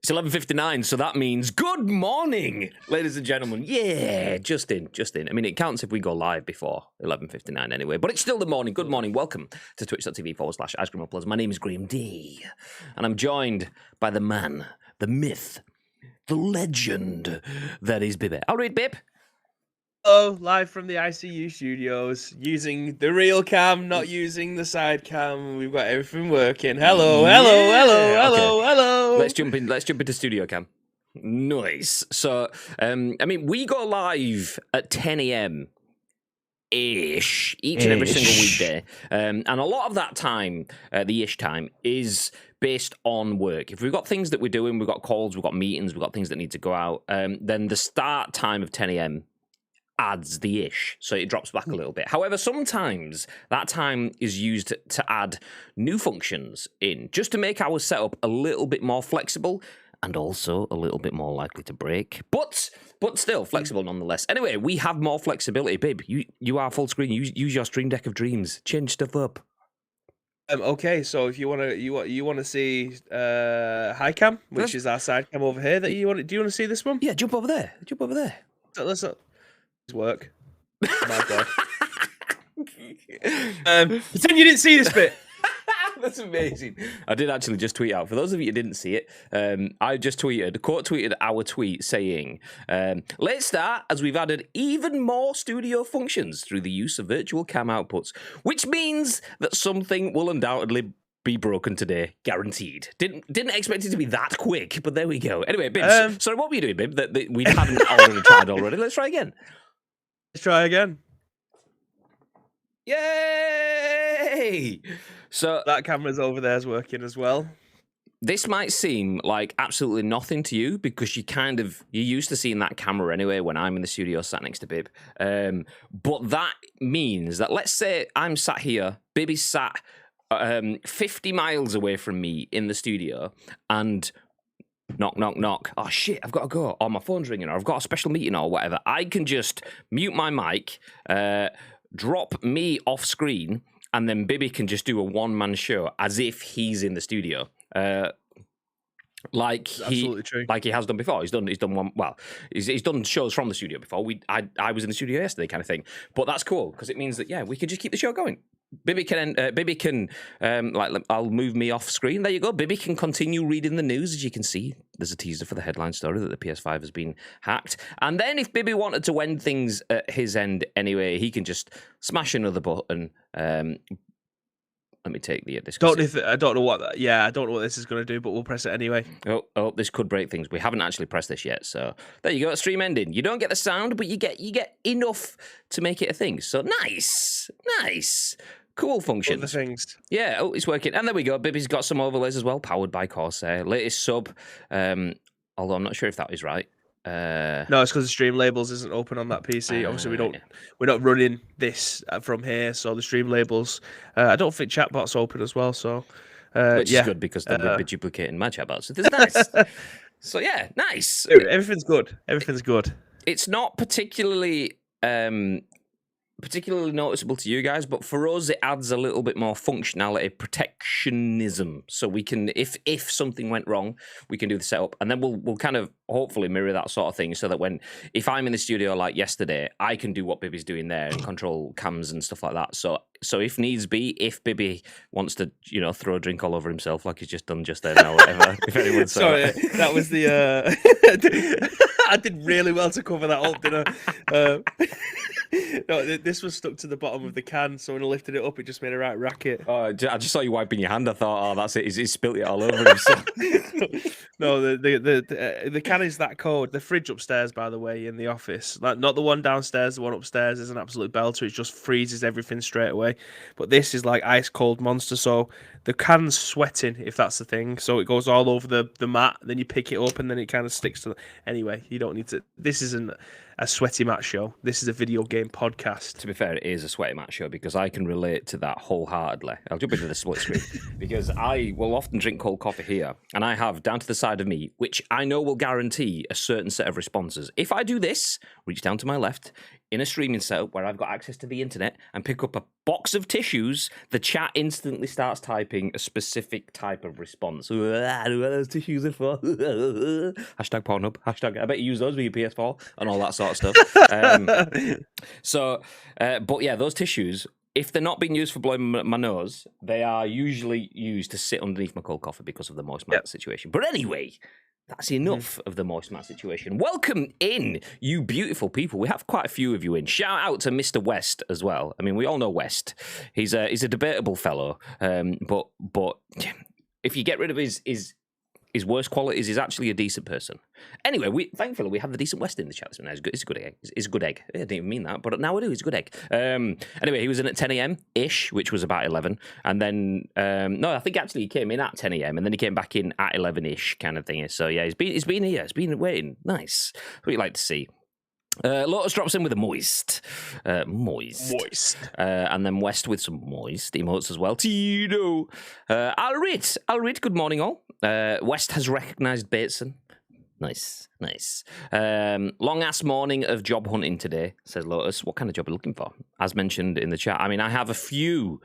It's 11:59, so that means good morning, ladies and gentlemen. Yeah, just in. I mean, it counts if we go live before 11:59 anyway, but it's still the morning. Good morning. Welcome to twitch.tv/Ice Cream Plus. My name is Graham D, and I'm joined by the man, the myth, the legend that is Bib. All right, Bib. Hello, live from the ICU studios, using the real cam, not using the side cam. We've got everything working. Hello. Let's jump into studio cam. Nice. So, I mean, we go live at 10 a.m. ish each and every single weekday, and a lot of that time, the ish time, is based on work. If we've got things that we're doing, we've got calls, we've got meetings, we've got things that need to go out, then the start time of 10 a.m. adds the ish, so it drops back a little bit. However, sometimes that time is used to add new functions in, just to make our setup a little bit more flexible and also a little bit more likely to break, but still flexible nonetheless. Anyway, we have more flexibility. Babe, you are full screen. Use your Stream Deck of Dreams. Change stuff up. Okay, so if you want to see high cam, which is our side cam over here, do you want to see this one? Yeah, jump over there. So let's work. Oh my god. Pretend you didn't see this bit. That's amazing. I did actually just tweet out. For those of you who didn't see it, I just quote tweeted our tweet saying, let's start as we've added even more studio functions through the use of virtual cam outputs, which means that something will undoubtedly be broken today, guaranteed. Didn't expect it to be that quick, but there we go. Anyway, Bib, sorry, what were you doing, Bib? That we hadn't already tried already. Let's try again. Let's try again. Yay! So that camera's over there is working as well. This might seem like absolutely nothing to you because you're used to seeing that camera anyway when I'm in the studio sat next to Bib. But that means that, let's say I'm sat here, Bib is sat 50 miles away from me in the studio, and knock, knock, knock. Oh, shit, I've got to go. Or my phone's ringing, or I've got a special meeting or whatever. I can just mute my mic, drop me off screen, and then Bibby can just do a one-man show as if he's in the studio. Like he has done before. He's done one. Well, he's done shows from the studio before. I was in the studio yesterday, kind of thing. But that's cool because it means that we can just keep the show going. Bibby can I'll move me off screen. There you go. Bibby can continue reading the news. As you can see, there's a teaser for the headline story that the PS5 has been hacked. And then if Bibby wanted to end things at his end anyway, he can just smash another button. Let me take the disc. I don't know what this is going to do, but we'll press it anyway. Oh, this could break things. We haven't actually pressed this yet, so there you go. Stream ending. You don't get the sound, but you get enough to make it a thing. So nice, cool functions. Other things. Yeah. Oh, it's working. And there we go. Bibby's got some overlays as well, powered by Corsair. Latest sub. Although I'm not sure if that is right. No, it's because the stream labels isn't open on that PC. Obviously, we're not running this from here, so the stream labels. I don't think chatbot's open as well, so which is good because then we'd be duplicating my chatbot. So this is nice. So yeah, nice. Everything's good. Everything's good. It's not particularly noticeable to you guys, but for us it adds a little bit more functionality, protectionism, so we can, if something went wrong, we can do the setup, and then we'll kind of hopefully mirror that sort of thing, so that if I'm in the studio like yesterday, I can do what Bibby's doing there and control cams and stuff like that. So if needs be, if Bibby wants to throw a drink all over himself like he's just done just there now, whatever, if anyone sorry, that was the I did really well to cover that up, didn't I? No, this was stuck to the bottom of the can, so when I lifted it up, it just made a right racket. Oh, I just saw you wiping your hand. I thought, oh, that's it. He's spilt it all over himself. No, the can is that cold. The fridge upstairs, by the way, in the office, like not the one downstairs, the one upstairs is an absolute belter. It just freezes everything straight away. But this is like ice cold monster. So the can's sweating, if that's the thing. So it goes all over the mat. Then you pick it up, and then it kind of sticks to. Anyway, you don't need to. This isn't a sweaty mat show. This is a video game podcast. To be fair, it is a sweaty mat show because I can relate to that wholeheartedly. I'll jump into the split screen because I will often drink cold coffee here, and I have down to the side of me, which I know will guarantee a certain set of responses. If I do this, reach down to my left, in a streaming setup where I've got access to the internet and pick up a box of tissues, the chat instantly starts typing a specific type of response. I don't know what those tissues are for. Hashtag Pornhub. Hashtag, I bet you use those with your PS4 and all that sort of stuff. But yeah, those tissues, if they're not being used for blowing my nose, they are usually used to sit underneath my cold coffee because of the moist mat situation. But anyway, that's enough of the moist mat situation. Welcome in, you beautiful people. We have quite a few of you in. Shout out to Mr. West as well. I mean, we all know West. He's a debatable fellow, but if you get rid of his worst qualities, he's actually a decent person. Anyway, thankfully we have the decent West in the chat this morning. It's a good egg. It's a good egg. I didn't even mean that, but now I do. It's a good egg. Anyway, he was in at 10 a.m. ish, which was about 11, and then no, I think actually he came in at 10 a.m. and then he came back in at 11 ish, kind of thing. So yeah, he's been here. He's been waiting. Nice. What you like to see. Lotus drops in with a moist, and then West with some moist emotes as well. Tino, Alrit, good morning all. West has recognised Bateson. Nice. Long ass morning of job hunting today, says Lotus. What kind of job are you looking for? As mentioned in the chat, I mean, I have a few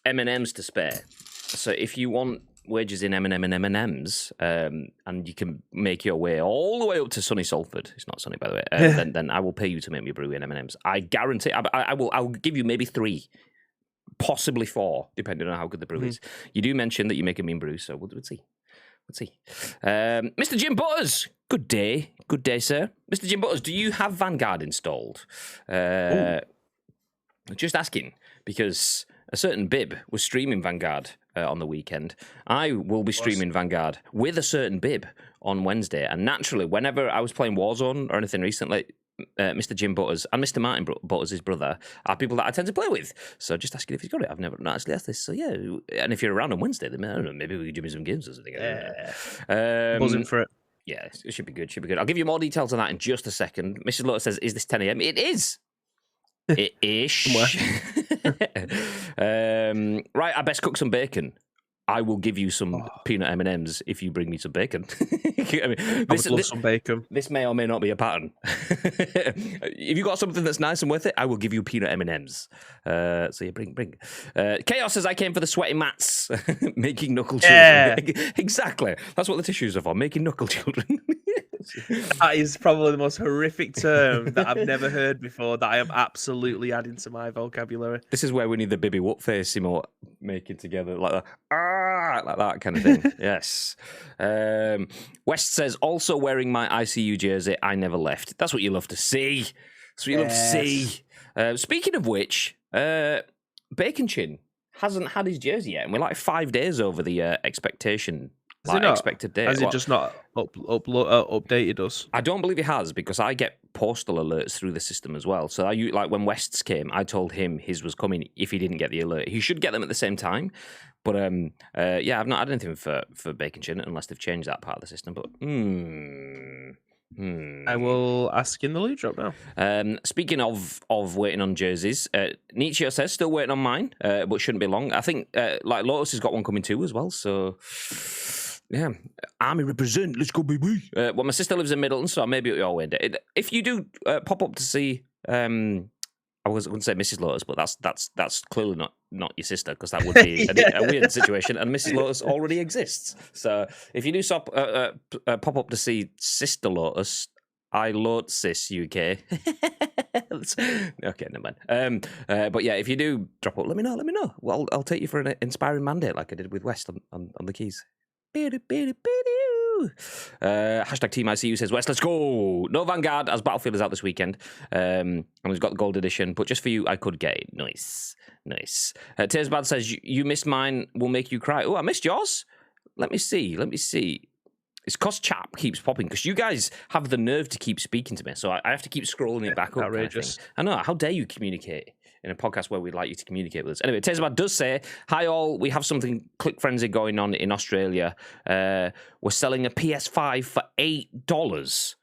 M&Ms to spare. So if you want wages in M&M and M&Ms, and you can make your way all the way up to sunny Salford. It's not sunny, by the way. Then I will pay you to make me brew in M&Ms. I guarantee. I'll give you maybe 3, possibly 4, depending on how good the brew is. You do mention that you make a mean brew, so we'll see. Mr. Jim Butters, good day, sir. Mr. Jim Butters, do you have Vanguard installed? Just asking because a certain bib was streaming Vanguard on the weekend. I will be streaming Vanguard with a certain bib on Wednesday. And naturally, whenever I was playing Warzone or anything recently, Mr. Jim Butters and Mr. Martin Butters, his brother, are people that I tend to play with. So just asking if he's got it. I've never actually asked this. So yeah, and if you're around on Wednesday, then I don't know, maybe we could do me some games or something. Buzzing for it. Yeah, it should be good. I'll give you more details on that in just a second. Mrs. Lotus says, is this 10 a.m.? It is. Ish. Right, I best cook some bacon. I will give you some peanut M&Ms if you bring me some bacon. I mean, I would love some bacon. This may or may not be a pattern. If you got something that's nice and worth it, I will give you peanut M&Ms. So yeah, bring. Chaos says, I came for the sweaty mats, making knuckle children. Exactly. That's what the tissues are for, making knuckle children. That is probably the most horrific term that I've never heard before that I am absolutely adding to my vocabulary. This is where we need the Bibby Whoop face emote making together like that. Like that kind of thing. Yes. West says, also wearing my ICU jersey, I never left. That's what you love to see. That's what you love to see. Speaking of which, Bacon Chin hasn't had his jersey yet, and we're like 5 days over the expected date. Has it just not updated us? I don't believe it has, because I get postal alerts through the system as well. So like when West's came, I told him his was coming if he didn't get the alert. He should get them at the same time. But yeah, I've not had anything for Bacon Chin unless they've changed that part of the system. But I will ask in the lead drop now. Speaking of waiting on jerseys, Nietzsche says still waiting on mine, but shouldn't be long. I think like Lotus has got one coming too as well. So yeah, Army represent. Let's go, baby. Well, my sister lives in Middleton, so maybe at your window. If you do pop up to see, I was going to say Mrs. Lotus, but that's clearly not your sister, because that would be a weird situation, and Mrs. Lotus already exists. So if you do pop up to see Sister Lotus, I Lotus Sis UK. Okay, never mind. But yeah, if you do drop up, let me know. Well, I'll take you for an inspiring mandate like I did with West on the keys. Hashtag Team ICU says, West, let's go. No Vanguard, as Battlefield is out this weekend. And we've got the gold edition, but just for you, I could get it. Nice. Tearsbad says, you missed mine, will make you cry. Oh, I missed yours? Let me see. It's because chat keeps popping, because you guys have the nerve to keep speaking to me, so I have to keep scrolling it back up. Outrageous. I know. How dare you communicate in a podcast where we'd like you to communicate with us? Anyway, Tezbad does say, hi all, we have something Click Frenzy going on in Australia. We're selling a PS5 for $8.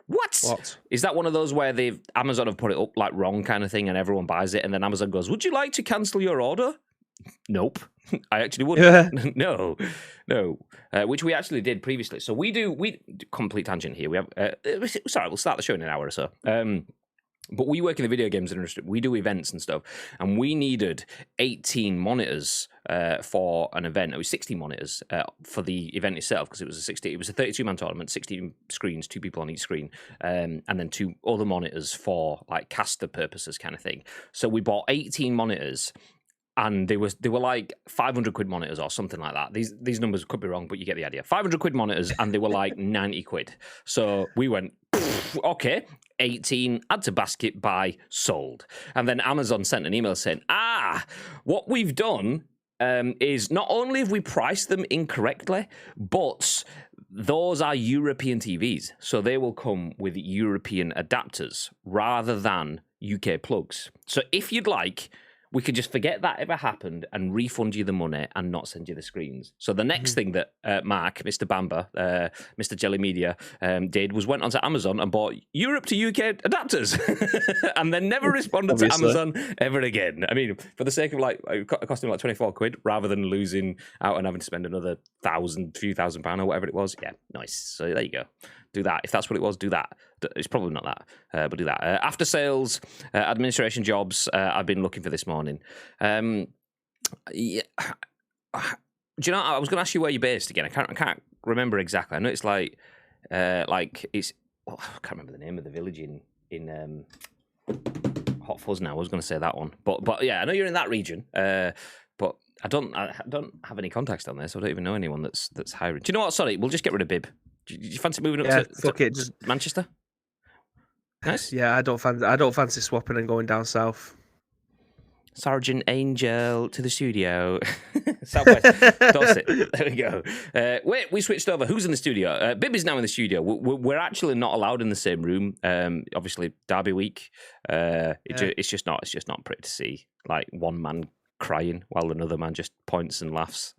What? Is that one of those where Amazon have put it up like wrong kind of thing and everyone buys it, and then Amazon goes, would you like to cancel your order? Nope. I actually wouldn't. No. Which we actually did previously. So we complete tangent here. We have sorry, we'll start the show in an hour or so. But we work in the video games industry. We do events and stuff, and we needed 18 monitors for an event. It was 16 monitors for the event itself because it was a 32-man tournament, 16 screens, 2 people on each screen, and then 2 other monitors for like caster purposes, kind of thing. So we bought 18 monitors. And they were like 500 quid monitors or something like that. These numbers could be wrong, but you get the idea. 500 quid monitors, and they were like 90 quid. So we went, okay, 18, add to basket, buy, sold. And then Amazon sent an email saying, what we've done is not only have we priced them incorrectly, but those are European TVs. So they will come with European adapters rather than UK plugs. So if you'd like, we could just forget that ever happened and refund you the money and not send you the screens. So the next thing that Mark, Mr. Bamba, Mr. Jelly Media did was went onto Amazon and bought Europe to UK adapters and then never responded to Amazon ever again. I mean, for the sake of like, it cost him like 24 quid rather than losing out and having to spend another few thousand pounds or whatever it was. Yeah, nice. So there you go. Do that. If that's what it was, do that. It's probably not that, but do that. After sales, administration jobs, I've been looking for this morning. Yeah. Do you know, I was going to ask you where you're based again. I can't remember exactly. I know it's like it's, I can't remember the name of the village in Hot Fuzz now. I was going to say that one. But yeah, I know you're in that region. But I don't have any contacts down there, so I don't even know anyone that's hiring. Do you know what? Sorry, we'll just get rid of Bib. Do you fancy moving up to just Manchester? Nice. Yeah, I don't fancy swapping and going down south. Sergeant Angel to the studio. Southwest. Dorset. There we go. Wait, we switched over. Who's in the studio? Bib is now in the studio. We're actually not allowed in the same room. Obviously, Derby week. It's just not pretty to see like one man crying while another man just points and laughs.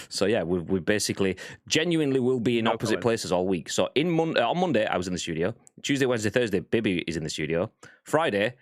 So yeah, we basically genuinely will be in opposite places all week. So on Monday I was in the studio. Tuesday, Wednesday, Thursday, Bibby is in the studio. Friday,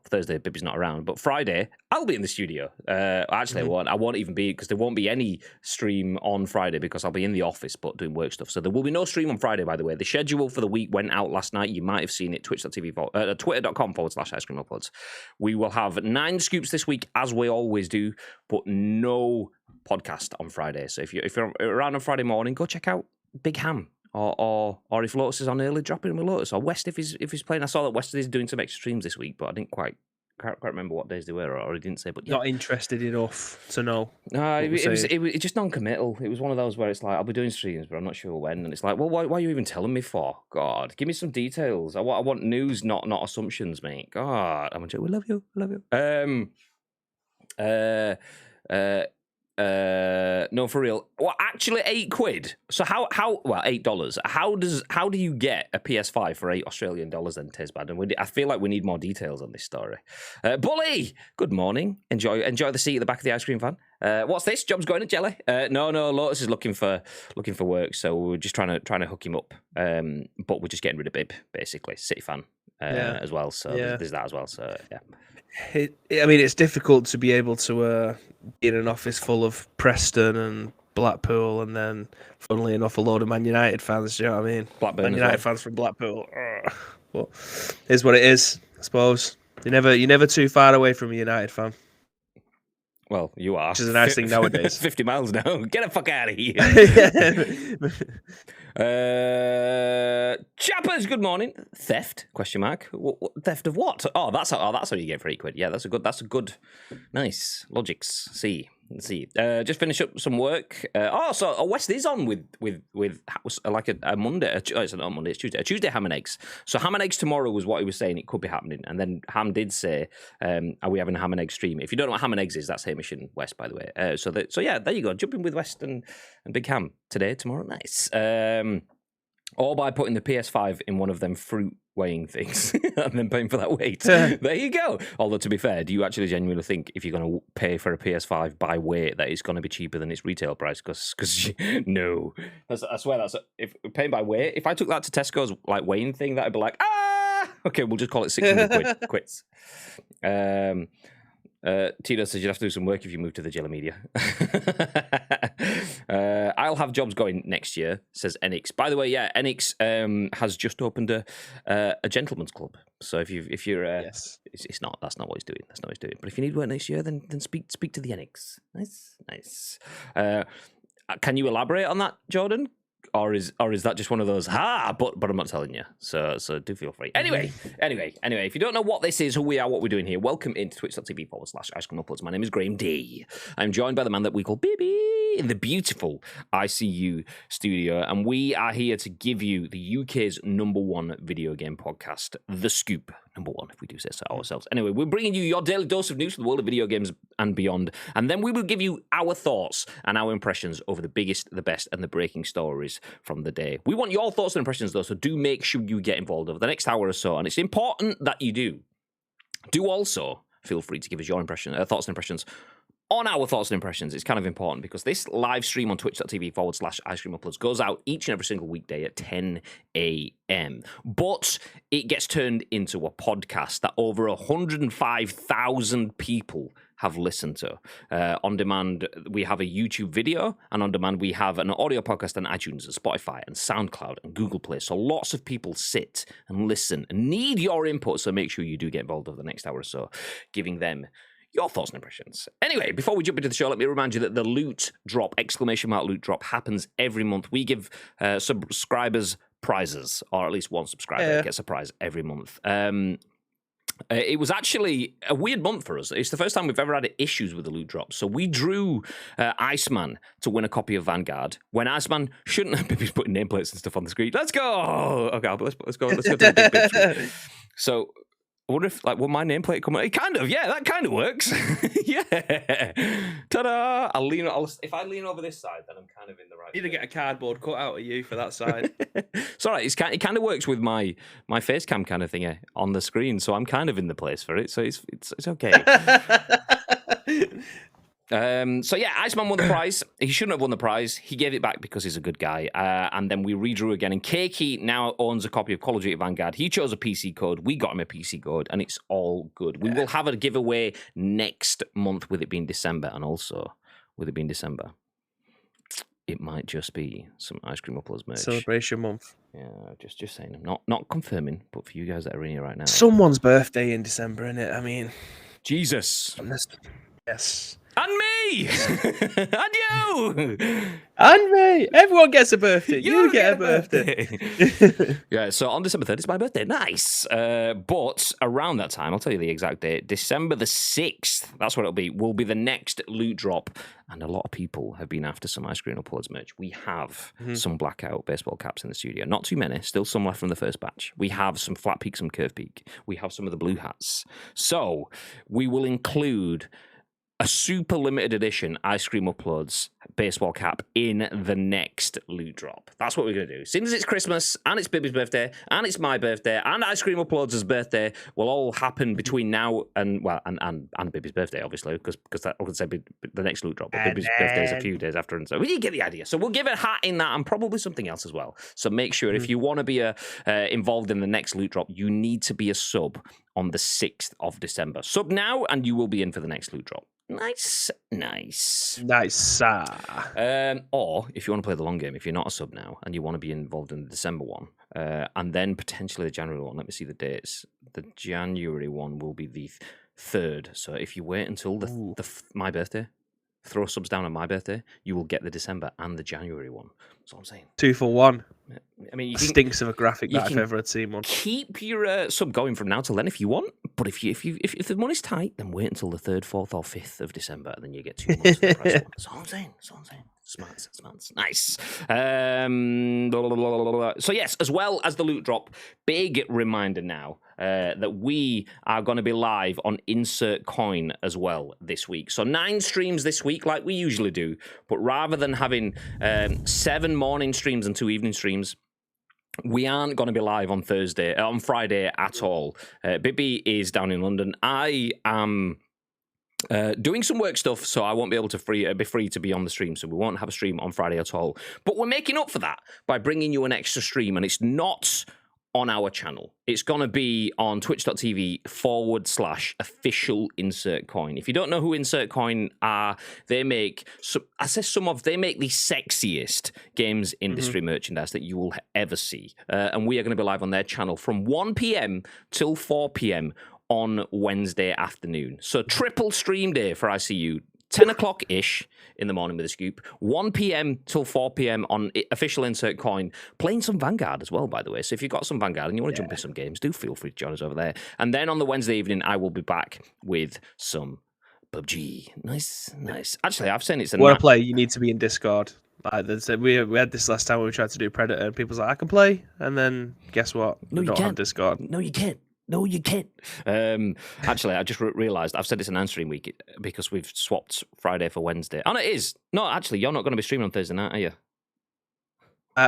Thursday Bibby's not around, but Friday I'll be in the studio. Actually, I won't even be, because there won't be any stream on Friday because I'll be in the office but doing work stuff. So there will be no stream on Friday, by the way. The schedule for the week went out last night. You might have seen it, twitter.com/ice-cream-uploads. We will have 9 scoops this week, as we always do, but no podcast on Friday. So if you're around on Friday morning, go check out Big Ham. Or if Lotus is on early, drop in with Lotus. Or West if he's playing. I saw that West is doing some extra streams this week, but I can't remember what days they were, or he didn't say. But yeah. Not interested enough to know. No, it was just non-committal. It was one of those where it's like, I'll be doing streams, but I'm not sure when. And it's like, well, why are you even telling me for? God, give me some details. I want news, not assumptions, mate. God, we love you. No, for real. Well, actually, £8. So how? Well, $8. How do you get a PS5 for $8 then, Tizbad? And I feel like we need more details on this story. Bully, good morning. Enjoy the seat at the back of the ice cream van. What's this? Job's going to Jelly? No. Lotus is looking for work, so we're just trying to hook him up. But we're just getting rid of Bib, basically, City fan as well. So there's that as well. So yeah. It's difficult to be able to be in an office full of Preston and Blackpool, and then, funnily enough, a load of Man United fans. Do you know what I mean? Blackburn Man United fans from Blackpool. But it's what it is, I suppose. You're never too far away from a United fan. Well, you are. Which is a nice thing nowadays. 50 miles now. Get the fuck out of here. Chappers, good morning. Theft? ? Theft of what? Oh, that's how you get for £8. Yeah, that's a good. Nice. Logics. See. Just finish up some work. So West is on with like a Monday. It's not Monday. It's Tuesday. A Tuesday ham and eggs. So ham and eggs tomorrow was what he was saying. It could be happening. And then Ham did say, "Are we having a ham and egg stream?" If you don't know what ham and eggs is, that's Hamish and West, by the way. So yeah, there you go. Jump in with West and Big Ham tomorrow. Nice. Or by putting the PS5 in one of them fruit weighing things and then paying for that weight. There you go. Although, to be fair, do you actually genuinely think if you're going to pay for a PS5 by weight that it's going to be cheaper than its retail price? Because no. I swear if paying by weight, if I took that to Tesco's like weighing thing, that'd be like, okay, we'll just call it 600 quid. Quits. Tito says you'd have to do some work if you move to the Jelly Media. I'll have jobs going next year, says Enix. By the way, yeah, Enix has just opened a gentleman's club. So if you're yes, it's not, that's not what he's doing. That's not what he's doing. But if you need work next year, then speak to the Enix. Nice. Can you elaborate on that, Jordan? Or is that just one of those but I'm not telling you, so do feel free. Anyway, if you don't know what this is, who we are, what we're doing here, welcome into twitch.tv/Ice Cream Uploads. My name is Graham D. I'm joined by the man that we call Bibby in the beautiful ICU studio, and we are here to give you the UK's #1 video game podcast, The Scoop. #1, if we do say so ourselves. Anyway, we're bringing you your daily dose of news from the world of video games and beyond, and then we will give you our thoughts and our impressions over the biggest, the best, and the breaking stories from the day. We want your thoughts and impressions, though, so do make sure you get involved over the next hour or so, and it's important that you do. Do also feel free to give us your thoughts and impressions on our thoughts and impressions. It's kind of important because this live stream on twitch.tv/Ice Cream Uploads goes out each and every single weekday at 10 a.m. But it gets turned into a podcast that over 105,000 people have listened to. On demand, we have a YouTube video, and on demand, we have an audio podcast on iTunes and Spotify and SoundCloud and Google Play. So lots of people sit and listen and need your input, so make sure you do get involved over the next hour or so, giving them your thoughts and impressions. Anyway, before we jump into the show, let me remind you that the loot drop, !loot drop, happens every month. We give subscribers prizes, or at least one subscriber gets a prize every month. It was actually a weird month for us. It's the first time we've ever had issues with the loot drop. So we drew Iceman to win a copy of Vanguard when Iceman shouldn't have been putting nameplates and stuff on the screen. Let's go! Okay, let's go to the big bit. So I wonder if, will my nameplate come? It kind of, yeah, that kind of works. Yeah. Ta-da! If I lean over this side, then I'm kind of in the right. Either get a cardboard cut out of you for that side. It's all right. It kind of works with my face cam kind of thing on the screen, so I'm kind of in the place for it. So it's okay. So yeah, Iceman won the prize. He shouldn't have won the prize. He gave it back because he's a good guy. And then we redrew again. And Keiki now owns a copy of Call of Duty Vanguard. He chose a PC code. We got him a PC code, and it's all good. We will have a giveaway next month, with it being December, and also with it being December, it might just be some Ice Cream Uploads merch. Celebration month. Yeah, just saying. I'm not confirming, but for you guys that are in here right now, someone's birthday in December, isn't it? I mean, Jesus. Yes. And me! And you! And me! Everyone gets a birthday. You get a birthday. Yeah, so on December 3rd, it's my birthday. Nice. But around that time, I'll tell you the exact date, December the 6th, that's what it'll be, will be the next loot drop. And a lot of people have been after some Ice Cream Uploads merch. We have some blackout baseball caps in the studio. Not too many, still some left from the first batch. We have some flat peak, some curve peak. We have some of the blue hats. So we will include a super limited edition Ice Cream Uploads baseball cap in the next loot drop. That's what we're going to do. Since it's Christmas, and it's Bibby's birthday, and it's my birthday, and Ice Cream Uploads' birthday will all happen between now and, well, and Bibby's birthday, obviously, because I would say the next loot drop, but Bibby's birthday is a few days after, and so you get the idea. So we'll give a hat in that, and probably something else as well. So make sure if you want to be involved in the next loot drop, you need to be a sub on the 6th of December. Sub now, and you will be in for the next loot drop. Nice. Or if you want to play the long game, if you're not a sub now and you want to be involved in the December one, and then potentially the January one, let me see the dates. The January one will be the 3rd. So if you wait until my birthday, throw subs down on my birthday, you will get the December and the January one. That's what I'm saying. 2 for 1. I mean, stinks of a graphic that I've ever had seen one. Keep your sub going from now till then if you want, but if the money's tight, then wait until the 3rd, 4th, or 5th of December, and then you get 2 months for the price one. That's all I'm saying. Smarts. Nice. So yes, as well as the loot drop, big reminder now that we are going to be live on Insert Coin as well this week. So 9 streams this week, like we usually do, but rather than having 7 morning streams and 2 evening streams, we aren't going to be live on Friday at all. Bibby is down in London. I am doing some work stuff, so I won't be able to be free to be on the stream, so we won't have a stream on Friday at all. But we're making up for that by bringing you an extra stream, and it's not on our channel. It's going to be on twitch.tv/official insert coin. If you don't know who insert coin are, they make the sexiest games industry merchandise that you will ever see. And we are going to be live on their channel from 1 p.m. till 4 p.m. on Wednesday afternoon. So triple stream day for ICU. 10 o'clock-ish in the morning with a scoop, 1 p.m. till 4 p.m. on official insert coin, playing some Vanguard as well, by the way. So if you've got some Vanguard and you want to jump in some games, do feel free to join us over there. And then on the Wednesday evening, I will be back with some PUBG. Nice. Actually, I've seen it's a... Want to play, you need to be in Discord. Like we had this last time when we tried to do Predator, and people's like, I can play, and then guess what? No, we don't have Discord. No, you can't. Actually, I just realised I've said it's an answering week because we've swapped Friday for Wednesday. And it is. No, actually, you're not going to be streaming on Thursday night, are you?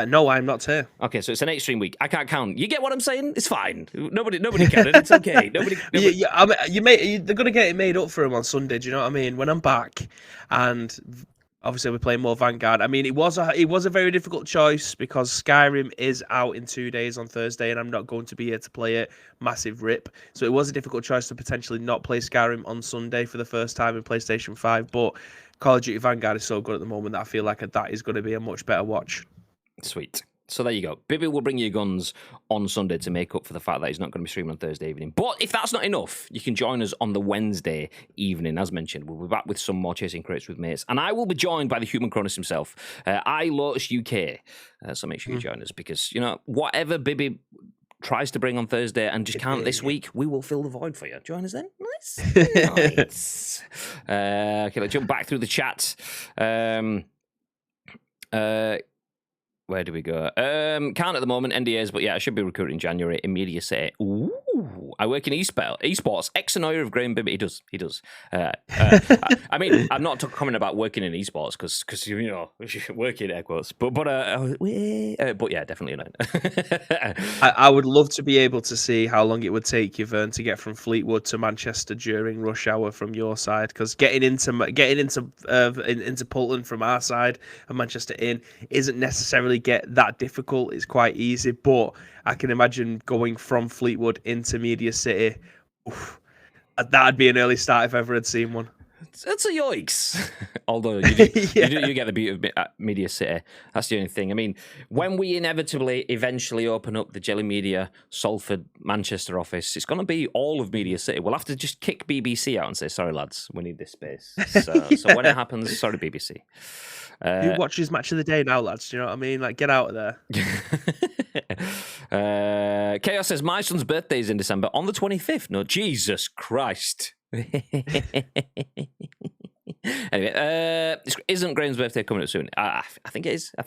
No, I'm not here. Okay, so it's an 8-stream week. I can't count. You get what I'm saying? It's fine. Nobody can. It's okay. Nobody. Yeah, they're going to get it made up for him on Sunday. Do you know what I mean? When I'm back, and obviously we're playing more Vanguard. I mean, it was a very difficult choice because Skyrim is out in 2 days on Thursday, and I'm not going to be here to play it. Massive rip. So it was a difficult choice to potentially not play Skyrim on Sunday for the first time in PlayStation 5. But Call of Duty Vanguard is so good at the moment that I feel like that is going to be a much better watch. Sweet. So there you go. Bibby will bring you guns on Sunday to make up for the fact that he's not going to be streaming on Thursday evening. But if that's not enough, you can join us on the Wednesday evening. As mentioned, we'll be back with some more Chasing Crates with Mates. And I will be joined by the Human Cronus himself, Lotus UK. So make sure you join us because, whatever Bibby tries to bring on Thursday and just can't this week, we will fill the void for you. Join us then. Nice. Okay, let's jump back through the chat. Where do we go? Can't at the moment, NDAs, but yeah, I should be recruiting in January in Media City. Ooh, I work in esports. Ex-annoyer of Graham Bibby. He does. I mean, I'm not commenting about working in esports because working air quotes. But yeah, definitely not. I would love to be able to see how long it would take you, Vern, to get from Fleetwood to Manchester during rush hour from your side. Because getting into Pulton from our side and Manchester in isn't necessarily get that difficult. It's quite easy, but I can imagine going from Fleetwood into Media City. Oof, that'd be an early start if I ever had seen one. It's a yikes. Although you get the beauty of Media City. That's the only thing. I mean, when we inevitably eventually open up the Jelly Media Salford Manchester office, it's going to be all of Media City. We'll have to just kick BBC out and say, sorry lads, we need this space. So when it happens, sorry BBC. Who watches Match of the Day now, lads? Do you know what I mean? Like, get out of there. Chaos says, my son's birthday is in December on the 25th. No, Jesus Christ. Anyway, isn't Graham's birthday coming up soon? I think it is. Let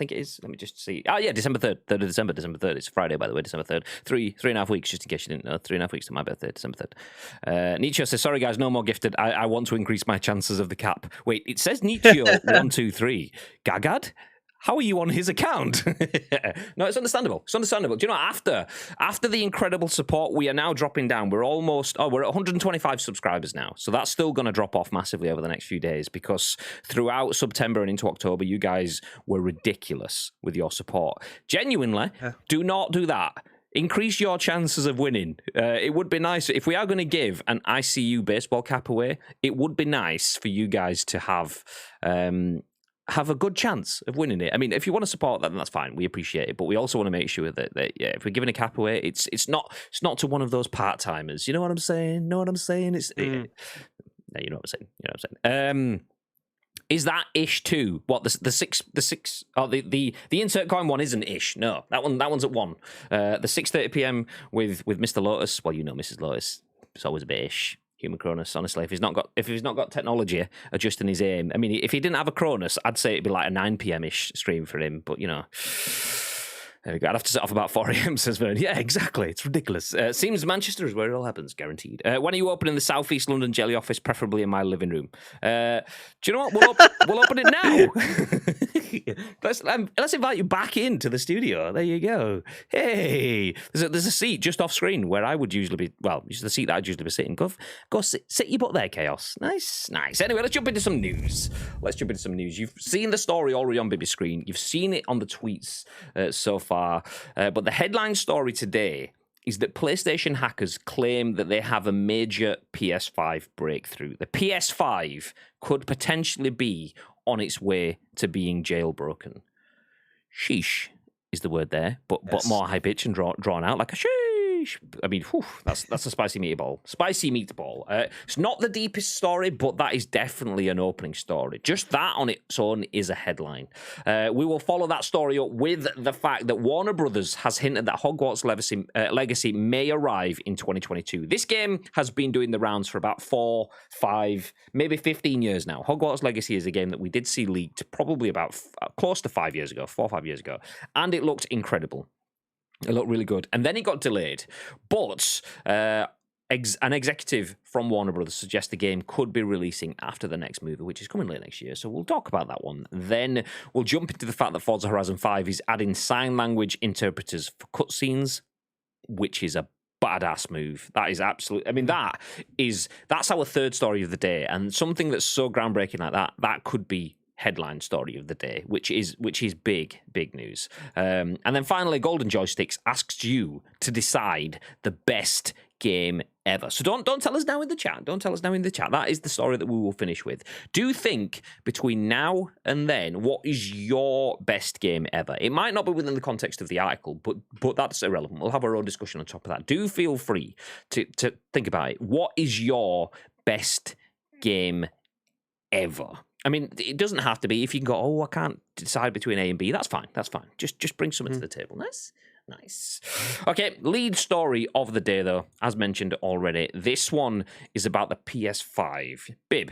me just see. Oh, yeah, December 3rd. 3rd of December. December 3rd. It's Friday, by the way, December 3rd. 3.5 weeks, just in case you didn't know. 3.5 weeks to my birthday, December 3rd. Nietzsche says, sorry, guys, no more gifted. I want to increase my chances of the cap. Wait, it says Nietzsche 123. Gagad? How are you on his account? No, it's understandable. It's understandable. Do you know, after the incredible support, we are now dropping down. We're at 125 subscribers now. So that's still going to drop off massively over the next few days because throughout September and into October, you guys were ridiculous with your support. Genuinely, do not do that. Increase your chances of winning. It would be nice if we are going to give an ICU baseball cap away. It would be nice for you guys to have a good chance of winning it. I mean, if you want to support that, then that's fine. We appreciate it, but we also want to make sure that if we're giving a cap away, it's not to one of those part timers. You know what I'm saying? No, you know what I'm saying. Is that ish too? What the six? Oh, the insert coin one isn't ish. No, that one's at 1. The 6:30 p.m. with Mr. Lotus. Well, you know Mrs. Lotus. It's always a bit ish. Human Cronus, honestly, if he's not got technology adjusting his aim. I mean, if he didn't have a Cronus, I'd say it'd be like a 9 p.m.-ish stream for him. But there we go. I'd have to set off about 4 a.m. says Vern. Yeah, exactly. It's ridiculous. Seems Manchester is where it all happens, guaranteed. When are you opening the South East London Jelly office, preferably in my living room? Do you know what? We'll open it now. Let's invite you back into the studio. There you go. Hey, there's a seat just off screen where I would usually be. Well, it's the seat that I'd usually be sitting. Go sit your butt there, Chaos. Nice. Anyway, let's jump into some news. You've seen the story already on Bibby's screen. You've seen it on the tweets so far. far. But the headline story today is that PlayStation hackers claim that they have a major PS5 breakthrough. The PS5 could potentially be on its way to being jailbroken. Sheesh is the word there, but more high pitch and drawn out like a sheesh. I mean, that's a spicy meatball. Spicy meatball. It's not the deepest story, but that is definitely an opening story. Just that on its own is a headline. We will follow that story up with the fact that Warner Brothers has hinted that Hogwarts Legacy may arrive in 2022. This game has been doing the rounds for about 4, 5, maybe 15 years now. Hogwarts Legacy is a game that we did see leaked probably about close to 5 years ago, 4 or 5 years ago, and it looked incredible. It looked really good. And then it got delayed. But an executive from Warner Brothers suggests the game could be releasing after the next movie, which is coming late next year. So we'll talk about that one. Then we'll jump into the fact that Forza Horizon 5 is adding sign language interpreters for cutscenes, which is a badass move. That is absolutely... I mean, that's our third story of the day. And something that's so groundbreaking like that could be headline story of the day, which is big news. And then finally, Golden Joysticks asks you to decide the best game ever. So don't tell us now in the chat. Don't tell us now in the chat. That is the story that we will finish with. Do think between now and then, what is your best game ever? It might not be within the context of the article, but that's irrelevant. We'll have our own discussion on top of that. Do feel free to think about it. What is your best game ever? I mean, it doesn't have to be. If you can go, I can't decide between A and B, that's fine. That's fine. Just bring something to the table. Nice. Okay, lead story of the day, though, as mentioned already. This one is about the PS5. Bib.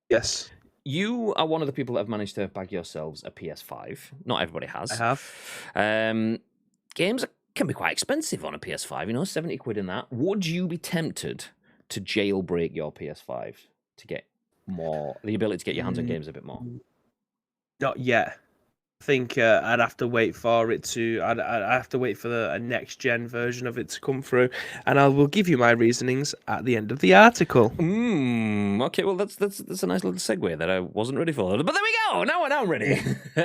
Yes. You are one of the people that have managed to bag yourselves a PS5. Not everybody has. I have. Games can be quite expensive on a PS5, 70 quid in that. Would you be tempted to jailbreak your PS5 to get the ability to get your hands on games a bit more? Not yet. I think I'd have to wait for it to. I'd have to wait for a next gen version of it to come through, and I will give you my reasonings at the end of the article. Okay, well that's a nice little segue that I wasn't ready for, but there we go. Now I'm ready.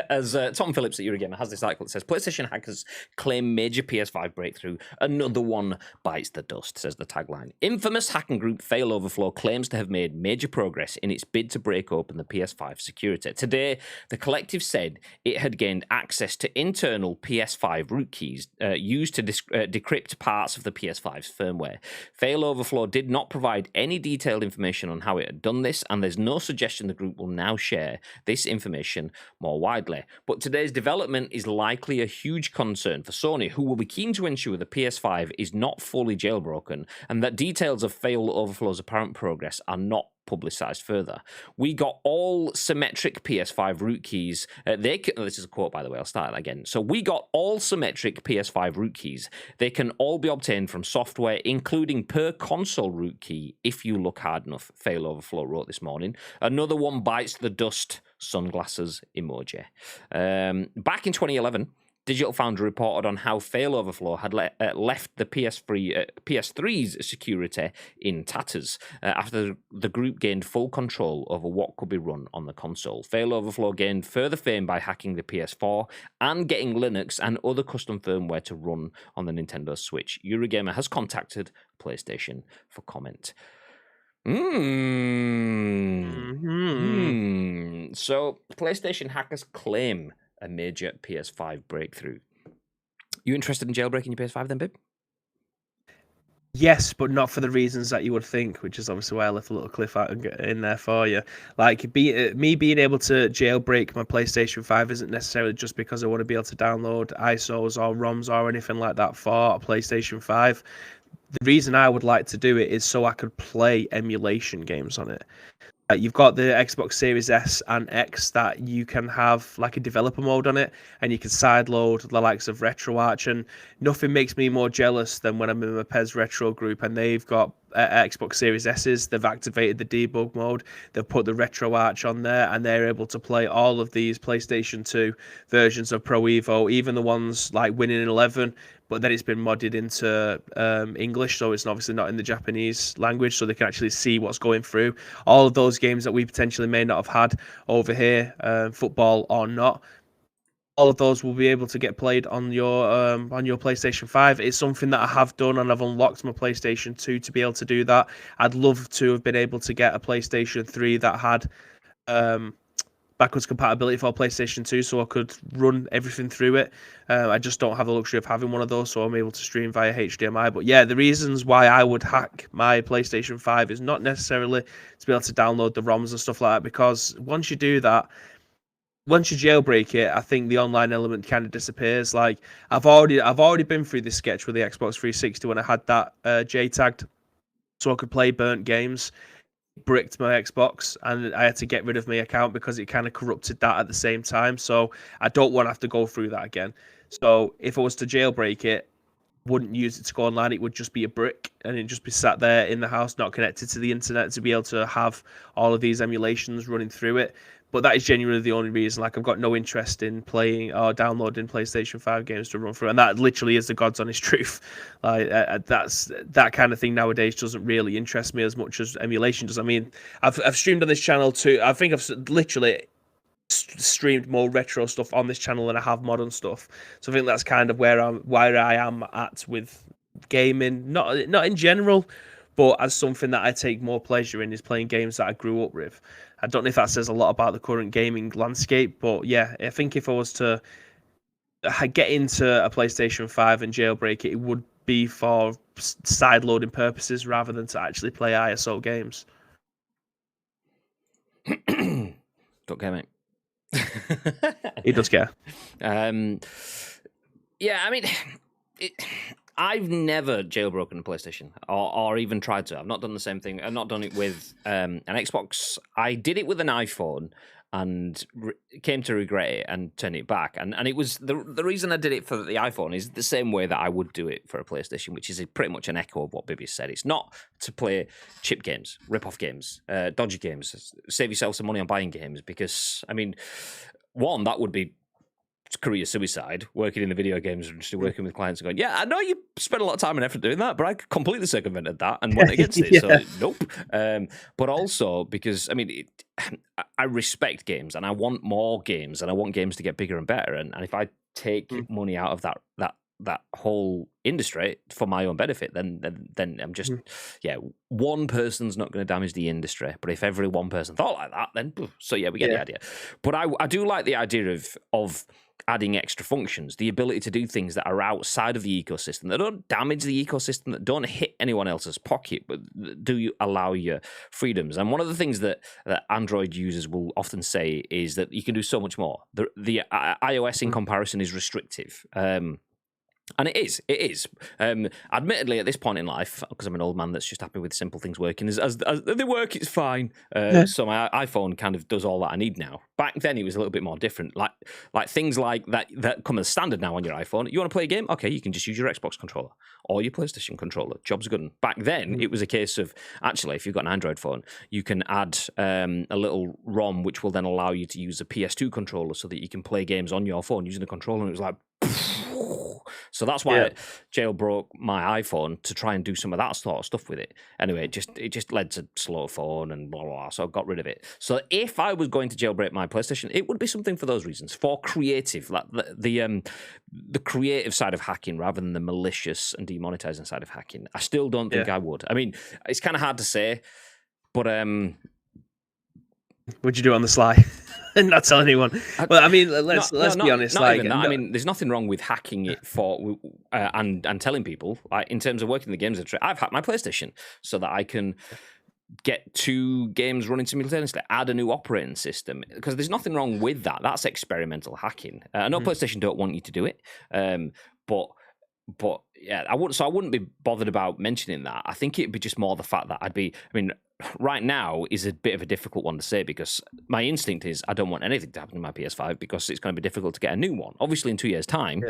As Tom Phillips at Eurogamer has this article that says PlayStation hackers claim major PS5 breakthrough. Another one bites the dust, says the tagline. Infamous hacking group Failoverflow claims to have made major progress in its bid to break open the PS5 security. Today, the collective said it had gained access to internal PS5 root keys used to decrypt parts of the PS5's firmware. Failoverflow did not provide any detailed information on how it had done this, and there's no suggestion the group will now share this information more widely. But today's development is likely a huge concern for Sony, who will be keen to ensure the PS5 is not fully jailbroken and that details of Failoverflow's apparent progress are not publicized further. We got all symmetric PS5 root keys. This is a quote, by the way. I'll start that again. So we got all symmetric PS5 root keys. They can all be obtained from software, including per console root key, if you look hard enough, Failoverflow wrote this morning. Another one bites the dust, sunglasses emoji. Back in 2011, Digital Foundry reported on how Failoverflow had left the PS3's security in tatters after the group gained full control over what could be run on the console. Failoverflow gained further fame by hacking the PS4 and getting Linux and other custom firmware to run on the Nintendo Switch. Eurogamer has contacted PlayStation for comment. So, PlayStation hackers claim a major PS5 breakthrough. You interested in jailbreaking your PS5 then, Bib? Yes, but not for the reasons that you would think, which is obviously why I left a little cliff out in there for you. Like, me being able to jailbreak my PlayStation 5 isn't necessarily just because I want to be able to download ISOs or ROMs or anything like that for a PlayStation 5. The reason I would like to do it is so I could play emulation games on it. You've got the Xbox Series S and X that you can have like a developer mode on it, and you can sideload the likes of RetroArch, and nothing makes me more jealous than when I'm in my PES Retro group and they've got Xbox Series S's, they've activated the debug mode, they've put the RetroArch on there, and they're able to play all of these PlayStation 2 versions of Pro Evo, even the ones like Winning 11, but then it's been modded into English, so it's obviously not in the Japanese language, so they can actually see what's going through. All of those games that we potentially may not have had over here, football or not, all of those will be able to get played on your PlayStation 5. It's something that I have done, and I've unlocked my PlayStation 2 to be able to do that. I'd love to have been able to get a PlayStation 3 that had backwards compatibility for PlayStation 2, so I could run everything through it. I just don't have the luxury of having one of those, so I'm able to stream via HDMI. But yeah, the reasons why I would hack my PlayStation 5 is not necessarily to be able to download the ROMs and stuff like that, because once you do that, once you jailbreak it, I think the online element kind of disappears. Like I've already been through this sketch with the Xbox 360 when I had that JTAG'd, so I could play burnt games. Bricked my Xbox, and I had to get rid of my account because it kind of corrupted that at the same time. So I don't want to have to go through that again. So if I was to jailbreak it, wouldn't use it to go online. It would just be a brick, and it'd just be sat there in the house, not connected to the internet, to be able to have all of these emulations running through it. But that is genuinely the only reason. Like, I've got no interest in playing or downloading PlayStation 5 games to run through, and that literally is the God's honest truth. Like, that kind of thing nowadays doesn't really interest me as much as emulation does. I mean, I've streamed on this channel too. I think I've literally streamed more retro stuff on this channel than I have modern stuff. So I think that's kind of where I am at with gaming. Not in general, but as something that I take more pleasure in is playing games that I grew up with. I don't know if that says a lot about the current gaming landscape, but yeah, I think if I was to get into a PlayStation 5 and jailbreak it, it would be for side loading purposes rather than to actually play ISO games. Don't care, mate. He does care. Yeah, I mean, I've never jailbroken a PlayStation or even tried to. I've not done the same thing. I've not done it with an Xbox. I did it with an iPhone and came to regret it and turn it back. And it was the reason I did it for the iPhone is the same way that I would do it for a PlayStation, which is pretty much an echo of what Bibby said. It's not to play chip games, rip-off games, dodgy games, save yourself some money on buying games, because, I mean, one, that would be career suicide, working in the video games and just working with clients and going, yeah, I know you spent a lot of time and effort doing that, but I completely circumvented that and went against it. So nope. But also because, I mean, I respect games and I want more games and I want games to get bigger and better. And if I take money out of that whole industry for my own benefit, then I'm just, one person's not going to damage the industry. But if every one person thought like that, then so yeah, we get the idea. But I do like the idea of adding extra functions, the ability to do things that are outside of the ecosystem, that don't damage the ecosystem, that don't hit anyone else's pocket, but do you allow your freedoms. And one of the things that Android users will often say is that you can do so much more. The iOS in comparison is restrictive. And it is. Admittedly, at this point in life, because I'm an old man that's just happy with simple things working, as they work, it's fine. So my iPhone kind of does all that I need now. Back then, it was a little bit more different. Like things like that come as standard now on your iPhone. You want to play a game? Okay, you can just use your Xbox controller or your PlayStation controller. Job's good. Back then, it was a case of, actually, if you've got an Android phone, you can add a little ROM, which will then allow you to use a PS2 controller so that you can play games on your phone using a controller. And it was like, so that's why I jailbroke my iPhone, to try and do some of that sort of stuff with it. Anyway, it just led to slow phone and blah, blah, blah, so I got rid of it. So if I was going to jailbreak my PlayStation, it would be something for those reasons, for creative, like the creative side of hacking rather than the malicious and demonetizing side of hacking. I still don't think I would. I mean, it's kind of hard to say, but would you do it on the sly? And not tell anyone. Well, I mean, let's be honest. I mean, there's nothing wrong with hacking it for and telling people. Like, in terms of working the games industry, I've hacked my PlayStation so that I can get 2 games running simultaneously, add a new operating system, because there's nothing wrong with that. That's experimental hacking. I know PlayStation don't want you to do it, but yeah, I wouldn't be bothered about mentioning that. I think it'd be just more the fact that right now is a bit of a difficult one to say, because my instinct is I don't want anything to happen to my PS5 because it's going to be difficult to get a new one. Obviously, in 2 years' time,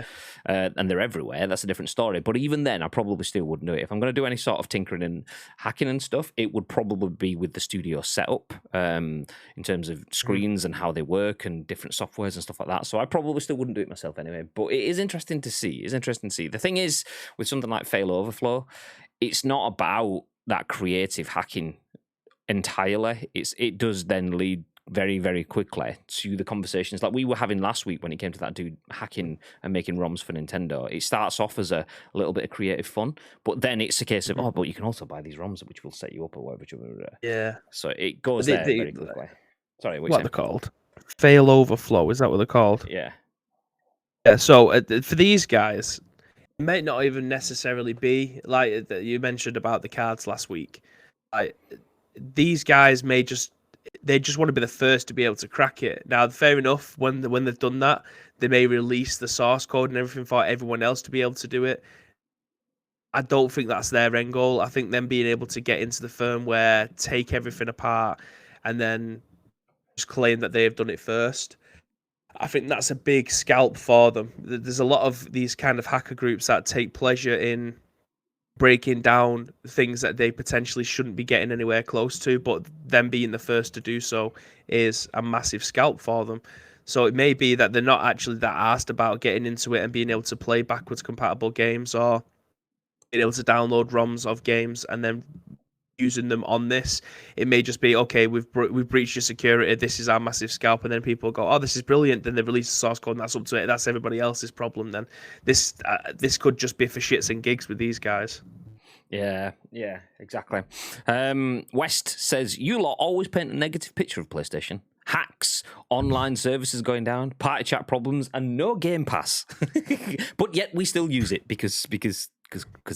and they're everywhere, that's a different story. But even then, I probably still wouldn't do it. If I'm going to do any sort of tinkering and hacking and stuff, it would probably be with the studio setup in terms of screens and how they work and different softwares and stuff like that. So I probably still wouldn't do it myself anyway. But it is interesting to see. The thing is, with something like Fail Overflow, it's not about that creative hacking entirely. It does then lead very, very quickly to the conversations like we were having last week when it came to that dude hacking and making ROMs for Nintendo. It starts off as a little bit of creative fun, but then it's a case of, but you can also buy these ROMs which will set you up or whatever. Yeah. So it goes there very quickly. Sorry, what they're called? Fail overflow, is that what they're called? Yeah. Yeah, so for these guys, it may not even necessarily be like you mentioned about the cards last week. Like, these guys may just want to be the first to be able to crack it. Now, fair enough, when they've done that, they may release the source code and everything for everyone else to be able to do it. I don't think that's their end goal. I think them being able to get into the firmware, take everything apart, and then just claim that they have done it first. I think that's a big scalp for them. There's a lot of these kind of hacker groups that take pleasure in breaking down things that they potentially shouldn't be getting anywhere close to, but them being the first to do so is a massive scalp for them. So it may be that they're not actually that asked about getting into it and being able to play backwards compatible games or being able to download ROMs of games and then using them on this. It may just be, okay, we've breached your security, this is our massive scalp, and then people go, oh, this is brilliant, then they release the source code and that's up to it, that's everybody else's problem. Then this could just be for shits and gigs with these guys. Yeah, exactly. West says, you lot always paint a negative picture of PlayStation. Hacks, online services going down, party chat problems, and no Game Pass. But yet we still use it because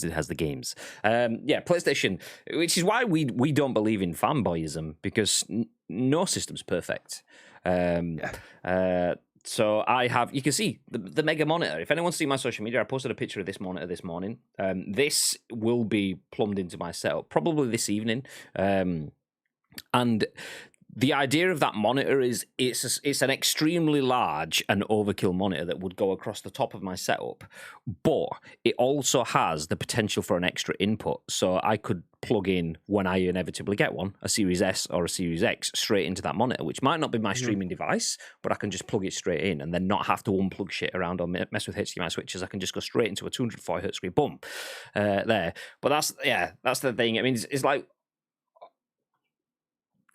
it has the games. PlayStation, which is why we don't believe in fanboyism, because no system's perfect. So I have, you can see the mega monitor. If anyone's seen my social media, I posted a picture of this monitor this morning. This will be plumbed into my setup probably this evening. And the idea of that monitor is it's an extremely large and overkill monitor that would go across the top of my setup, but it also has the potential for an extra input. So I could plug in, when I inevitably get one, a Series S or a Series X straight into that monitor, which might not be my streaming device, but I can just plug it straight in and then not have to unplug shit around or mess with HDMI switches. I can just go straight into a 240 Hz screen, boom, there. But that's the thing. I mean, it's like,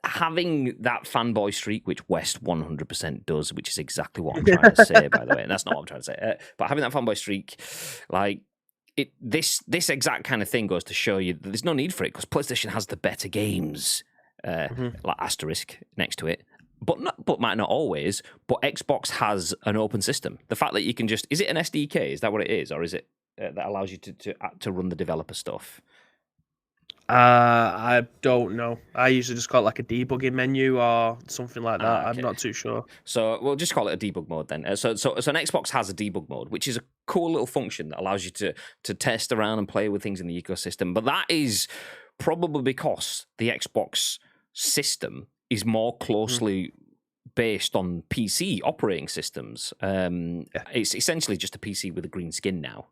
having that fanboy streak, which West 100% does, which is exactly what I'm trying to say, by the way, and that's not what I'm trying to say, but having that fanboy streak, like, this exact kind of thing goes to show you that there's no need for it, because PlayStation has the better games, like asterisk next to it, but might not always, but Xbox has an open system. The fact that you can just, is it an SDK? Is that what it is? Or is it that allows you to run the developer stuff? I don't know. I usually just call it like a debugging menu or something like that. Okay. I'm not too sure. So we'll just call it a debug mode then. So an Xbox has a debug mode, which is a cool little function that allows you to test around and play with things in the ecosystem. But that is probably because the Xbox system is more closely based on PC operating systems. It's essentially just a PC with a green skin now,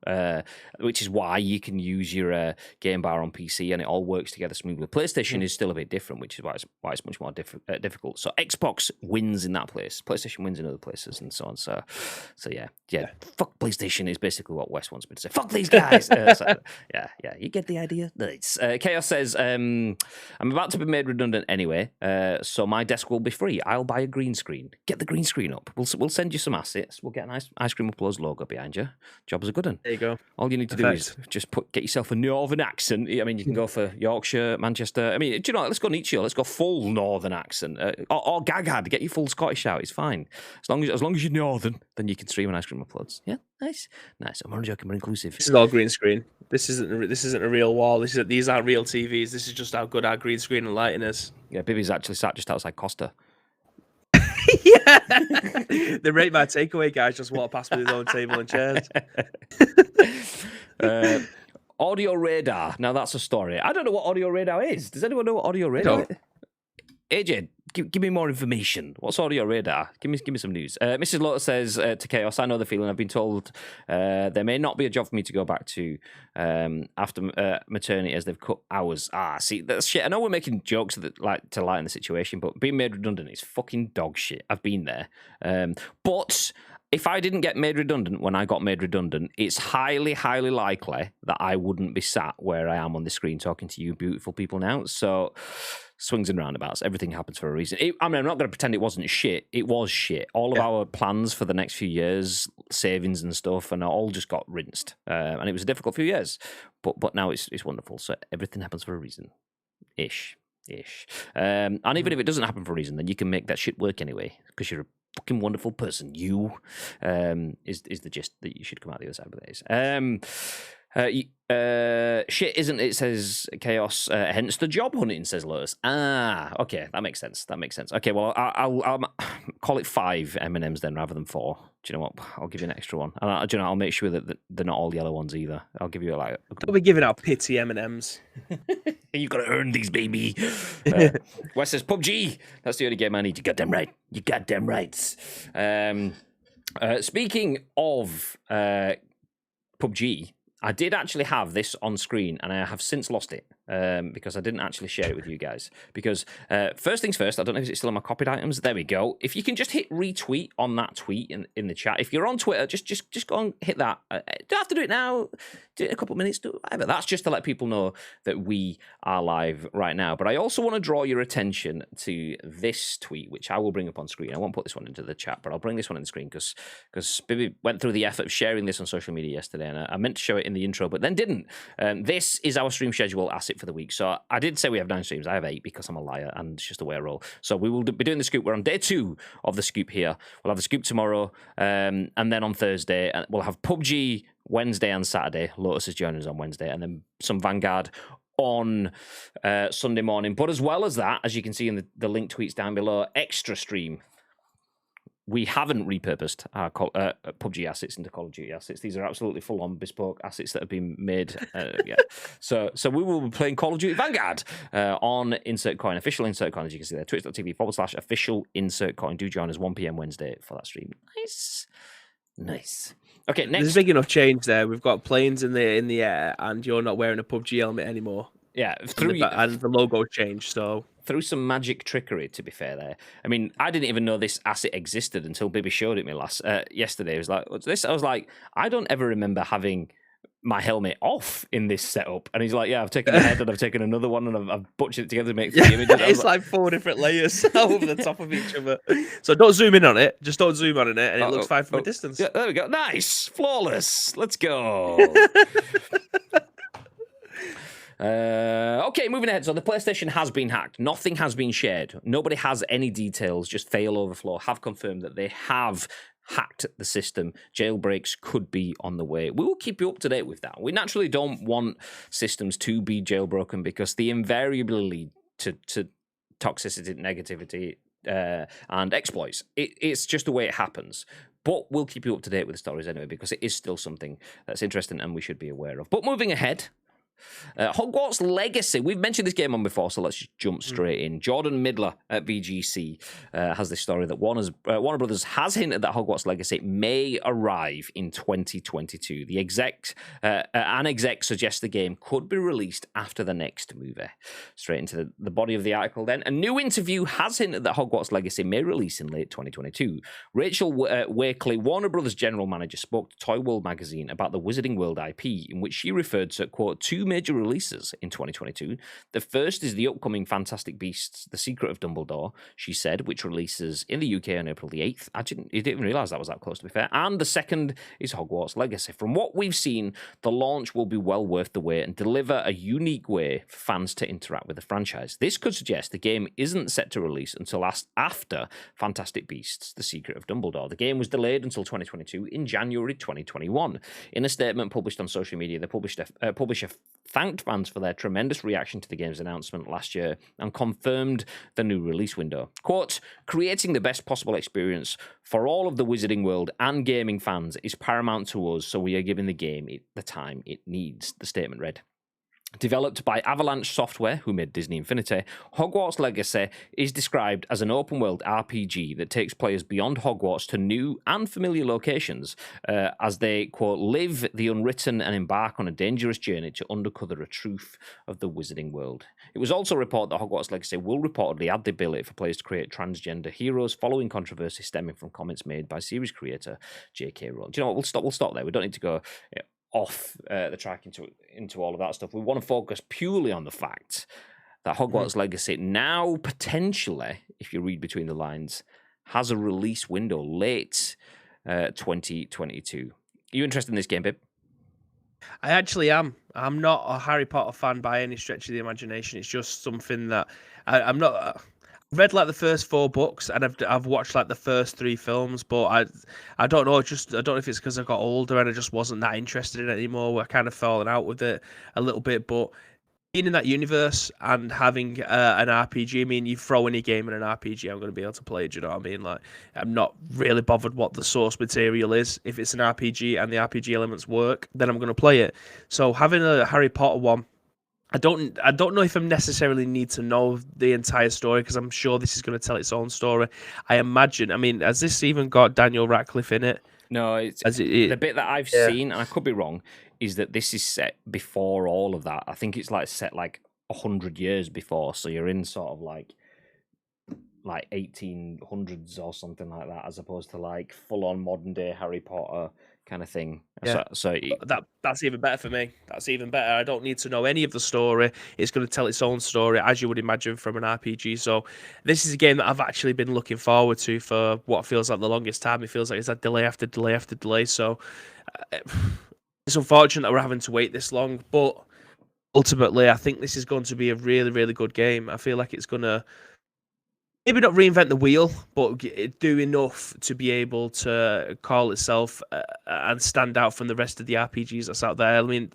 which is why you can use your game bar on PC and it all works together smoothly. PlayStation is still a bit different, which is why it's much more difficult. So Xbox wins in that place. PlayStation wins in other places and so on. So yeah. Fuck PlayStation is basically what Wes wants me to say. Fuck these guys. You get the idea. Nice. Chaos says, I'm about to be made redundant anyway, so my desk will be free. I'll buy a green screen. Get the green screen up. We'll send you some assets. We'll get an Ice Cream Uploads logo behind you. Job's a good one. There you go. All you need to do is just get yourself a northern accent. I mean, you can go for Yorkshire, Manchester. I mean, do you know, let's go Nietzsche. Let's go full northern accent. Or Gagad. Get your full Scottish out. It's fine. As long as you're northern, then you can stream an Ice Cream Uploads. Yeah, nice. I'm only joking. We're inclusive. This is all green screen. This isn't a real wall. These aren't real TVs. This is just how good our green screen and lighting is. Yeah, Bibby's actually sat just outside Costa. Yeah, the rate my takeaway guys just walk past with his own table and chairs. Audio radar. Now that's a story. I don't know what audio radar is. Does anyone know what audio radar is? AJ, give me more information. What's audio radar? Give me some news. Mrs. Lotus says to Chaos, I know the feeling. I've been told there may not be a job for me to go back to after maternity as they've cut hours. See, that's shit. I know we're making jokes to lighten the situation, but being made redundant is fucking dog shit. I've been there. But if I didn't get made redundant when I got made redundant, it's highly, highly likely that I wouldn't be sat where I am on the screen talking to you beautiful people now. So swings and roundabouts. Everything happens for a reason. I'm not going to pretend it wasn't shit. It was shit. All of our plans for the next few years, savings and stuff, and all just got rinsed. And it was a difficult few years. But now it's wonderful. So everything happens for a reason. Ish. And even if it doesn't happen for a reason, then you can make that shit work anyway, because you're a fucking wonderful person. You is the gist that you should come out the other side of this. Shit isn't it, says Chaos, hence the job hunting, says Lotus. Okay, that makes sense. Okay, well, I'll call it 5 M&Ms then rather than 4. Do you know what? I'll give you an extra one. And I'll make sure that they're not all yellow ones either. I'll give you I'll be giving out pity M&Ms. You gotta earn these, baby. Wes says PUBG. That's the only game I need. You goddamn right. Speaking of PUBG, I did actually have this on screen, and I have since lost it because I didn't actually share it with you guys. Because first things first, I don't know if it's still in my copied items. There we go. If you can just hit retweet on that tweet in the chat. If you're on Twitter, just go and hit that. Don't have to do it now. Do it in a couple of minutes. Do whatever. That's just to let people know that we are live right now. But I also want to draw your attention to this tweet, which I will bring up on screen. I won't put this one into the chat, but I'll bring this one on the screen because Bibi went through the effort of sharing this on social media yesterday, and I meant to show it in the intro, but then didn't. This is our stream schedule asset for the week. So I did say we have 9 streams. I have 8 because I'm a liar, and it's just the way I roll. So we will be doing the scoop. We're on day 2 of the scoop here. We'll have the scoop tomorrow, and then on Thursday we'll have PUBG Wednesday and Saturday. Lotus is joining us on Wednesday, and then some Vanguard on Sunday morning. But as well as that, as you can see in the link tweets down below, extra stream. We haven't repurposed our PUBG assets into Call of Duty assets. These are absolutely full-on bespoke assets that have been made. So we will be playing Call of Duty Vanguard on Insert Coin, official Insert Coin, as you can see there, twitch.tv/official Insert Coin. Do join us 1 p.m. Wednesday for that stream. Nice. Okay, next. There's a big enough change there. We've got planes in the air, and you're not wearing a PUBG helmet anymore. Yeah, and the logo changed, so... Through some magic trickery, to be fair there. I mean, I didn't even know this asset existed until Bibi showed it me yesterday. It was like, what's this? I was like, I don't ever remember having my helmet off in this setup. And he's like, yeah, I've taken a head and I've taken another one and I've butchered it together to make 3 images. It's like 4 different layers over the top of each other. So don't zoom in on it. Just don't zoom on it, and it looks fine from a distance. Yeah, there we go. Nice. Flawless. Let's go. Okay, moving ahead. So the PlayStation has been hacked. Nothing has been shared. Nobody has any details. Just Fail Overflow have confirmed that they have hacked the system. Jailbreaks could be on the way. We will keep you up to date with that. We naturally don't want systems to be jailbroken because they invariably lead to toxicity, negativity, and exploits. It's just the way it happens. But we'll keep you up to date with the stories anyway because it is still something that's interesting and we should be aware of. But moving ahead, Hogwarts Legacy. We've mentioned this game on before, so let's just jump straight in. Jordan Midler at VGC has this story that Warner Brothers has hinted that Hogwarts Legacy may arrive in 2022. The exec suggests the game could be released after the next movie. Straight into the body of the article then. A new interview has hinted that Hogwarts Legacy may release in late 2022. Rachel Wakely, Warner Brothers general manager, spoke to Toy World magazine about the Wizarding World IP, in which she referred to, quote, 2 major releases in 2022. The first is the upcoming Fantastic Beasts: The Secret of Dumbledore, she said, which releases in the UK on April the 8th. I didn't even realise that was that close, to be fair. And the second is Hogwarts Legacy. From what we've seen, the launch will be well worth the wait and deliver a unique way for fans to interact with the franchise. This could suggest the game isn't set to release until after Fantastic Beasts: The Secret of Dumbledore. The game was delayed until 2022 in January 2021. In a statement published on social media, the publisher thanked fans for their tremendous reaction to the game's announcement last year and confirmed the new release window. Quote, creating the best possible experience for all of the Wizarding World and gaming fans is paramount to us, so we are giving the game the time it needs, the statement read. Developed by Avalanche Software, who made Disney Infinity, Hogwarts Legacy is described as an open-world RPG that takes players beyond Hogwarts to new and familiar locations as they, quote, live the unwritten and embark on a dangerous journey to uncover the truth of the Wizarding World. It was also reported that Hogwarts Legacy will reportedly add the ability for players to create transgender heroes following controversy stemming from comments made by series creator J.K. Rowling. Do you know what? We'll stop there. We don't need to go off the track into all of that stuff. We want to focus purely on the fact that Hogwarts Legacy now potentially, if you read between the lines, has a release window late 2022. Are you interested in this game, babe? I actually am. I'm not a Harry Potter fan by any stretch of the imagination. It's just something that I'm not. I've read like the first 4 books, and I've watched like the first 3 films, but I don't know. Just I don't know if it's because I got older and I just wasn't that interested in it anymore. I kind of fallen out with it a little bit, but being in that universe and having an RPG, I mean, you throw any game in an RPG, I'm going to be able to play it. Do you know what I mean? Like, I'm not really bothered what the source material is. If it's an RPG and the RPG elements work, then I'm going to play it. So having a Harry Potter one, I don't know if I necessarily need to know the entire story, because I'm sure this is going to tell its own story. I imagine. I mean, has this even got Daniel Radcliffe in it? No, the bit that I've seen, and I could be wrong, is that this is set before all of that. I think it's like set like 100 years before, so you're in sort of like 1800s or something like that, as opposed to like full on modern day Harry Potter kind of thing. Yeah. So that's even better for me. That's even better. I don't need to know any of the story. It's going to tell its own story, as you would imagine from an RPG. So this is a game that I've actually been looking forward to for what feels like the longest time. It feels like it's had delay after delay after delay. So it's unfortunate that we're having to wait this long, but ultimately, I think this is going to be a really, really good game. I feel like it's going to maybe not reinvent the wheel, but do enough to be able to call itself and stand out from the rest of the RPGs that's out there. I mean,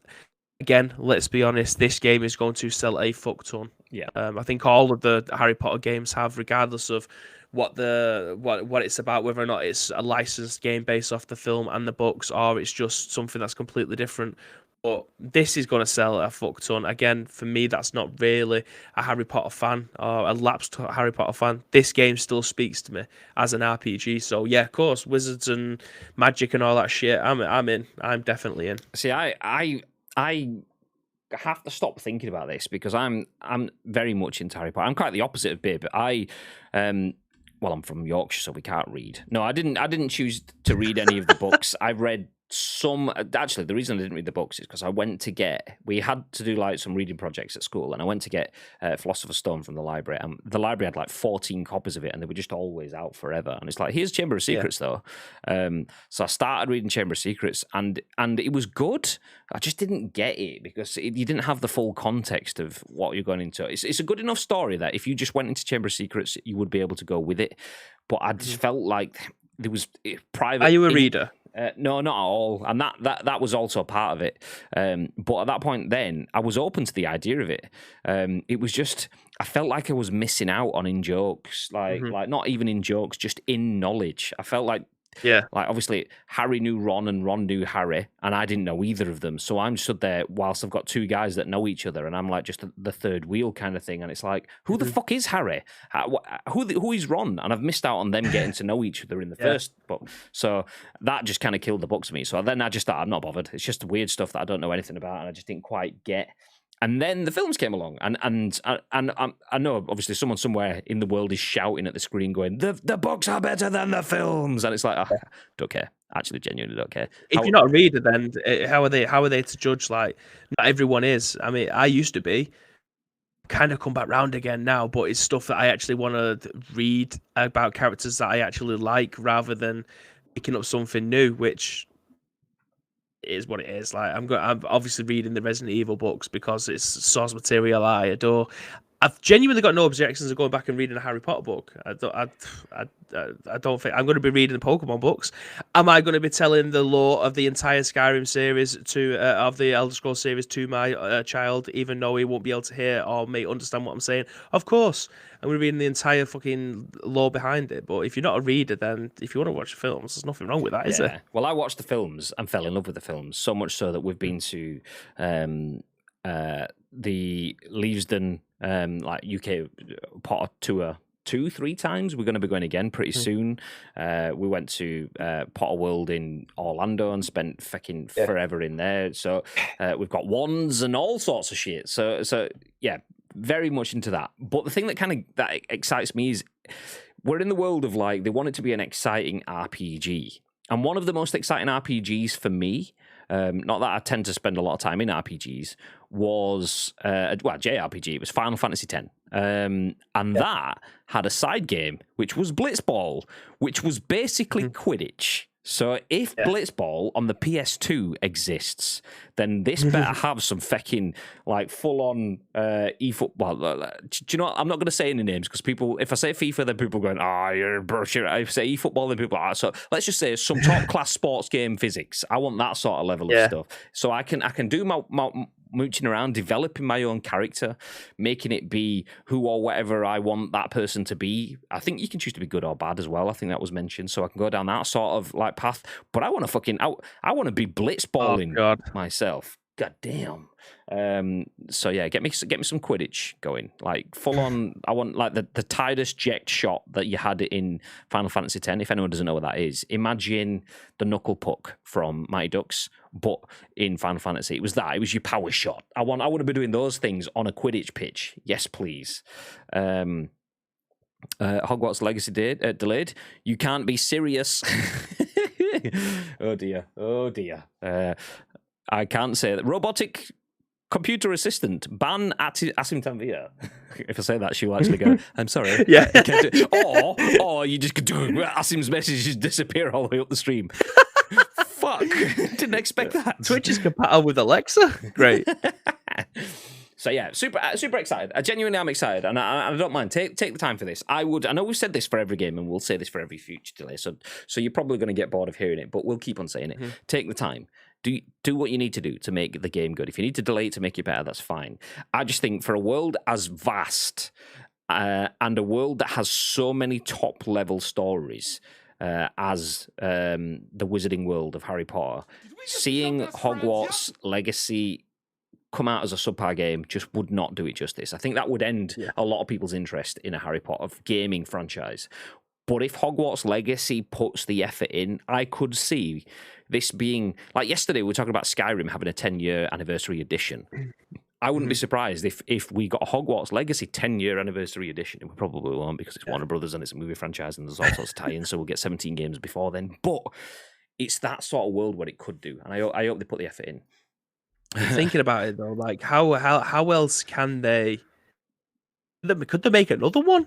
again, let's be honest, this game is going to sell a fuck ton. Yeah. I think all of the Harry Potter games have, regardless of what it's about, whether or not it's a licensed game based off the film and the books, or it's just something that's completely different. But this is going to sell a fuck ton. Again, for me, that's not really a Harry Potter fan or a lapsed Harry Potter fan. This game still speaks to me as an RPG. So yeah, of course, wizards and magic and all that shit. I'm in. I'm definitely in. See, I have to stop thinking about this, because I'm very much into Harry Potter. I'm quite the opposite of Bib. Well, I'm from Yorkshire, so we can't read. No, I didn't choose to read any of the books. I read some. Actually, the reason I didn't read the books is because we had to do like some reading projects at school, and I went to get Philosopher's Stone from the library, and the library had like 14 copies of it, and they were just always out forever. And it's like, here's Chamber of Secrets though. So I started reading Chamber of Secrets, and it was good. I just didn't get it because you didn't have the full context of what you're going into. It's a good enough story that if you just went into Chamber of Secrets, you would be able to go with it. But I just felt like there was private. Are you a reader? No, not at all, and that was also a part of it. But at that point, then I was open to the idea of it. It was just I felt like I was missing out on in jokes, like not even in jokes, just in knowledge. I felt like. Yeah. Like, obviously, Harry knew Ron and Ron knew Harry, and I didn't know either of them. So I'm stood there whilst I've got 2 guys that know each other, and I'm like just the third wheel kind of thing. And it's like, who the fuck is Harry? Who is Ron? And I've missed out on them getting to know each other in the first book. So that just kind of killed the books for me. So then I just thought, I'm not bothered. It's just weird stuff that I don't know anything about, and I just didn't quite get. And then the films came along, and I know obviously someone somewhere in the world is shouting at the screen, going, "The books are better than the films," and it's like, don't care. Actually, genuinely don't care. If you're not a reader, then how are they to judge? Like, not everyone is. I mean, I used to be. Kind of come back round again now, but it's stuff that I actually want to read about characters that I actually like, rather than picking up something new, which is what it is. Like, I'm obviously reading the Resident Evil books because it's source material I adore. I've genuinely got no objections to going back and reading a Harry Potter book. I don't think I'm going to be reading the Pokemon books. Am I going to be telling the lore of the entire Skyrim series of the Elder Scrolls series to my child, even though he won't be able to hear or may understand what I'm saying? Of course, I'm going to be reading the entire fucking lore behind it. But if you're not a reader, then if you want to watch the films, there's nothing wrong with that, is there? Well, I watched the films and fell in love with the films, so much so that we've been to the Leavesden UK Potter tour 2-3 times. We're going to be going again pretty soon. We went to Potter World in Orlando and spent fucking forever in there. So we've got wands and all sorts of shit. So yeah, very much into that. But the thing that excites me is we're in the world of, like, they want it to be an exciting RPG. And one of the most exciting RPGs for me, not that I tend to spend a lot of time in RPGs, was JRPG. It was Final Fantasy X, and that had a side game which was Blitzball, which was basically Quidditch. So if Blitzball on the PS2 exists, then this better have some fucking like full-on eFootball. Do you know what? I'm not going to say any names because people, if I say FIFA, then people are going, you're bullshit. If I say eFootball, then people are. So let's just say some top-class sports game physics. I want that sort of level of stuff. So I can do my mooching around, developing my own character, making it be who or whatever I want that person to be. I think you can choose to be good or bad as well. I think that was mentioned. So I can go down that sort of like path. But I want to I want to be blitzballing myself. God damn. So yeah, get me some Quidditch going. Like full on. I want like the Tidus Ject shot that you had in Final Fantasy X. If anyone doesn't know what that is, imagine the knuckle puck from Mighty Ducks, but in Final Fantasy, it was your power shot. I want to be doing those things on a Quidditch pitch. Yes, please. Hogwarts Legacy delayed. You can't be serious. Oh dear. I can't say that. Robotic computer assistant, ban Asim Tanvir. If I say that, she'll actually go, I'm sorry. Yeah. Or you just do Asim's messages disappear all the way up the stream. Fuck. Didn't expect that. Twitch is compatible with Alexa. Great. So yeah, super excited. I genuinely am excited, and I don't mind. Take the time for this. I know we've said this for every game, and we'll say this for every future delay. So you're probably going to get bored of hearing it, but we'll keep on saying it. Take the time. Do what you need to do to make the game good. If you need to delay it to make it better, that's fine. I just think for a world as vast and a world that has so many top level stories as the Wizarding World of Harry Potter, seeing Hogwarts Legacy come out as a subpar game just would not do it justice. I think that would end a lot of people's interest in a Harry Potter gaming franchise. But if Hogwarts Legacy puts the effort in, I could see this being... Like yesterday, we were talking about Skyrim having a 10-year anniversary edition. I wouldn't be surprised if we got a Hogwarts Legacy 10-year anniversary edition. We probably won't because it's Warner Brothers and it's a movie franchise and there's all sorts of tie-ins, so we'll get 17 games before then. But it's that sort of world where it could do, and I hope they put the effort in. Thinking about it, though, like how else can they... Could they make another one?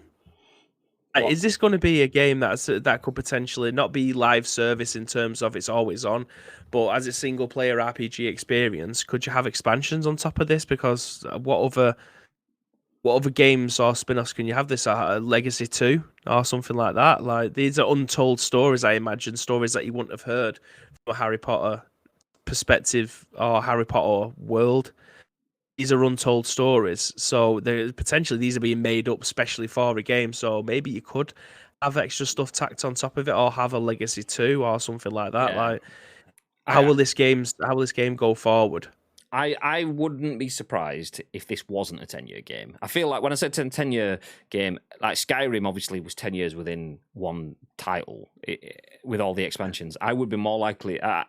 What? Is this going to be a game that could potentially not be live service in terms of it's always on, but as a single player RPG experience, could you have expansions on top of this? Because what other games or spin-offs can you have this at? Legacy 2 or something like that? Like these are untold stories, I imagine, stories that you wouldn't have heard from a Harry Potter perspective or Harry Potter world. These are untold stories, so potentially these are being made up specially for a game. So maybe you could have extra stuff tacked on top of it, or have a Legacy 2 or something like that. Yeah. Like, how will this game go forward? I wouldn't be surprised if this wasn't a 10-year game. I feel like when I said 10-year game, like Skyrim obviously was 10 years within one title with all the expansions. I would be more likely, I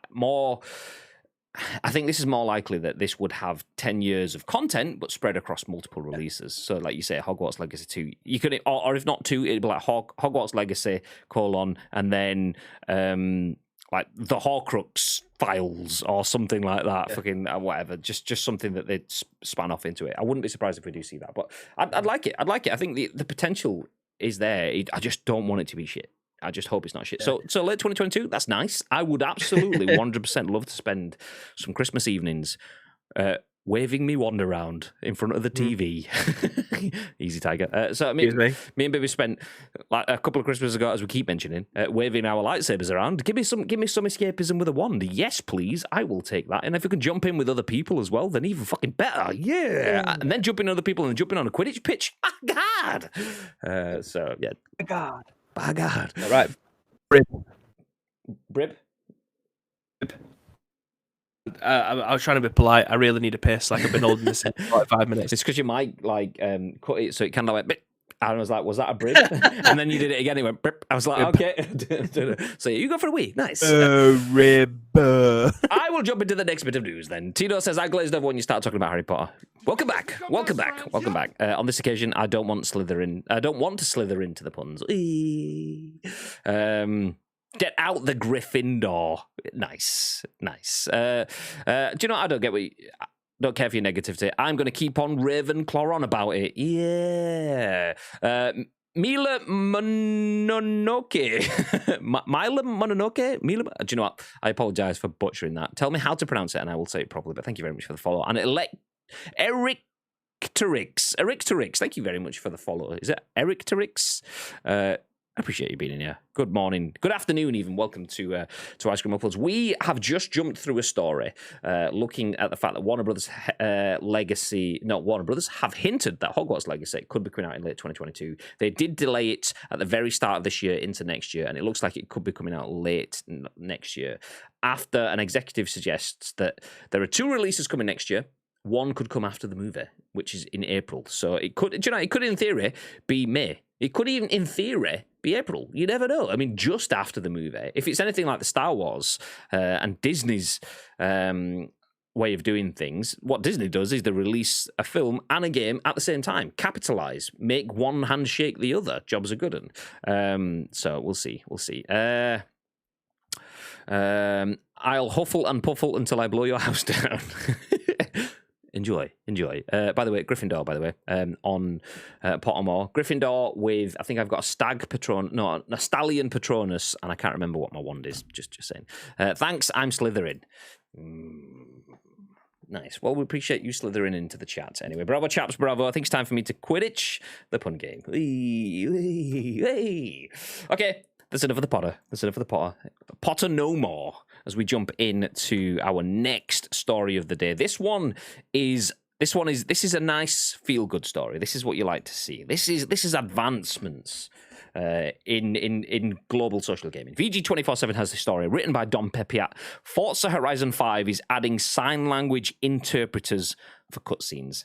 think this is more likely that this would have 10 years of content, but spread across multiple releases. So, like you say, Hogwarts Legacy 2. You could, or if not 2, it'd be like Hogwarts Legacy, and then like the Horcrux files or something like that. Fucking whatever. Just something that they'd span off into it. I wouldn't be surprised if we do see that, but I'd like it. I think the potential is there. I just don't want it to be shit. I just hope it's not shit. So late 2022, that's nice. I would absolutely 100% love to spend some Christmas evenings waving me wand around in front of the TV. Easy, Tiger. So me and Baby spent like a couple of Christmases ago, as we keep mentioning, waving our lightsabers around. Give me some escapism with a wand. Yes, please. I will take that. And if we can jump in with other people as well, then even fucking better. Yeah. And then jumping other people and jumping on a Quidditch pitch. Oh, God. So, yeah. Oh, God. By God. All right. Brib. I was trying to be polite. I really need a piss. Like I've been holding this in for like 5 minutes. It's because your mic cut it so it kind of went. I was like, was that a brib? And then you did it again. It went. Brib. I was like, okay. So you go for a wee. Nice. Rib. I will jump into the next bit of news then. Tito says, I glazed over when you start talking about Harry Potter. Welcome back. On this occasion, I don't want to slither into the puns. Get out the Gryffindor. Nice. Do you know what I don't get? Don't care for your negativity. I'm going to keep on Ravenclaw on about it. Yeah. Mila Mononoke. Mila Mononoke? Mila? Do you know what? I apologize for butchering that. Tell me how to pronounce it and I will say it properly, but thank you very much for the follow. And Erictorix. Thank you very much for the follow. Is it Erictorix? I appreciate you being in here. Good morning. Good afternoon, even. Welcome to Ice Cream Uploads. We have just jumped through a story looking at the fact that Warner Brothers Warner Brothers have hinted that Hogwarts Legacy could be coming out in late 2022. They did delay it at the very start of this year into next year, and it looks like it could be coming out late next year. After an executive suggests that there are 2 releases coming next year. One could come after the movie, which is in April. So it could, it could in theory be May. It could even, in theory, be April. You never know. I mean, just after the movie. If it's anything like the Star Wars and Disney's way of doing things, what Disney does is they release a film and a game at the same time. Capitalise. Make one hand shake the other. Jobs are good. So we'll see. I'll huffle and puffle until I blow your house down. Enjoy. By the way, Gryffindor, on Pottermore. Gryffindor with, I think I've got a stallion Patronus, and I can't remember what my wand is, just saying. Thanks, I'm Slytherin. Nice. Well, we appreciate you slithering into the chat. Anyway, bravo, chaps, bravo. I think it's time for me to Quidditch the pun game. Okay. That's enough of the Potter. Potter no more. As we jump into our next story of the day. This is a nice feel-good story. This is what you like to see. This is advancements in global social gaming. VG247 has this story written by Don Peppiatt. Forza Horizon 5 is adding sign language interpreters for cutscenes.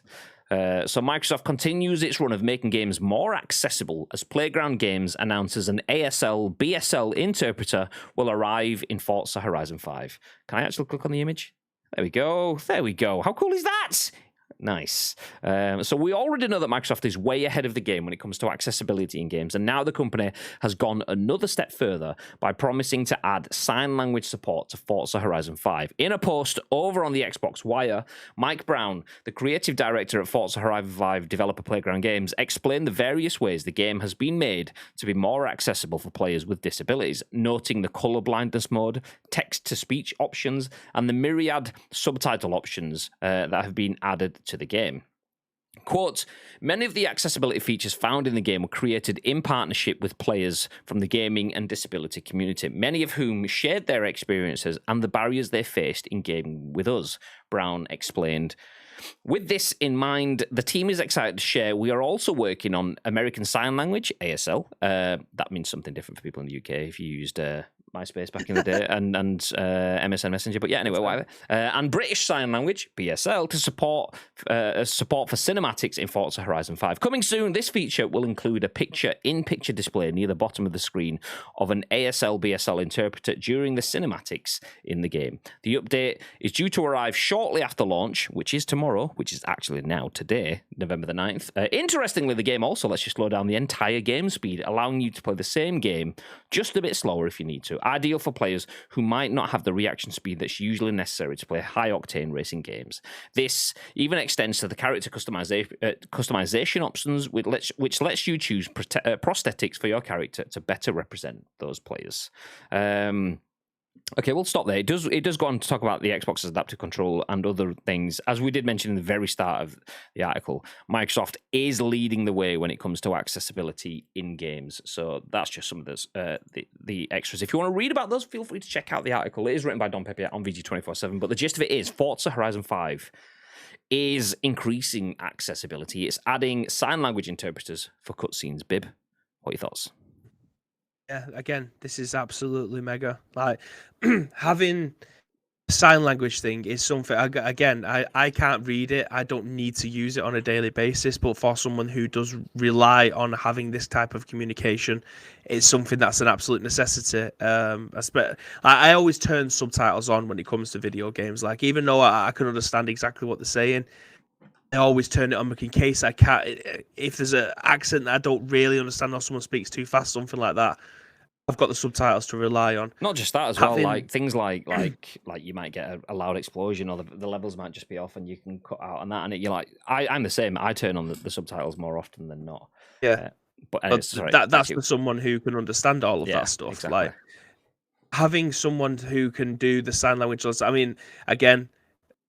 So Microsoft continues its run of making games more accessible as Playground Games announces an ASL BSL interpreter will arrive in Forza Horizon 5. Can I actually click on the image? There we go. How cool is that? Nice. So we already know that Microsoft is way ahead of the game when it comes to accessibility in games, and now the company has gone another step further by promising to add sign language support to Forza Horizon 5. In a post over on the Xbox Wire, Mike Brown, the creative director at Forza Horizon 5 developer Playground Games, explained the various ways the game has been made to be more accessible for players with disabilities, noting the color blindness mode, text-to-speech options, and the myriad subtitle options that have been added to the game. Quote, many of the accessibility features found in the game were created in partnership with players from the gaming and disability community, many of whom shared their experiences and the barriers they faced in gaming with us, Brown explained. With this in mind, the team is excited to share we are also working on American Sign Language, ASL. That means something different for people in the UK if you used MySpace back in the day and MSN Messenger. But yeah, anyway, whatever. And British Sign Language, BSL, to support for cinematics in Forza Horizon 5. Coming soon, this feature will include a in-picture display near the bottom of the screen of an ASL BSL interpreter during the cinematics in the game. The update is due to arrive shortly after launch, which is tomorrow, which is actually now today, November the 9th. Interestingly, the game also lets you slow down the entire game speed, allowing you to play the same game just a bit slower if you need to. Ideal for players who might not have the reaction speed that's usually necessary to play high-octane racing games. This even extends to the character customization options, which lets you choose prosthetics for your character to better represent those players. Okay, we'll stop there. It does go on to talk about the Xbox's adaptive control and other things. As we did mention in the very start of the article, Microsoft is leading the way when it comes to accessibility in games. So that's just some of the extras. If you want to read about those, feel free to check out the article. It is written by Don Peppiatt on VG247, but the gist of it is Forza Horizon 5 is increasing accessibility. It's adding sign language interpreters for cutscenes. Bib, what are your thoughts? Yeah, again, this is absolutely mega. Like having sign language thing is something. Again, I can't read it. I don't need to use it on a daily basis. But for someone who does rely on having this type of communication, it's something that's an absolute necessity. I always turn subtitles on when it comes to video games. Like even though I can understand exactly what they're saying, I always turn it on in case I can't. If there's an accent that I don't really understand or someone speaks too fast, something like that, I've got the subtitles to rely on. Not just that as well, like things like you might get a loud explosion, or the levels might just be off, and you can cut out on that. And you're like, I'm the same. I turn on the subtitles more often than not. Yeah, but that's for someone who can understand all of that stuff. Exactly. Like having someone who can do the sign language. I mean, again,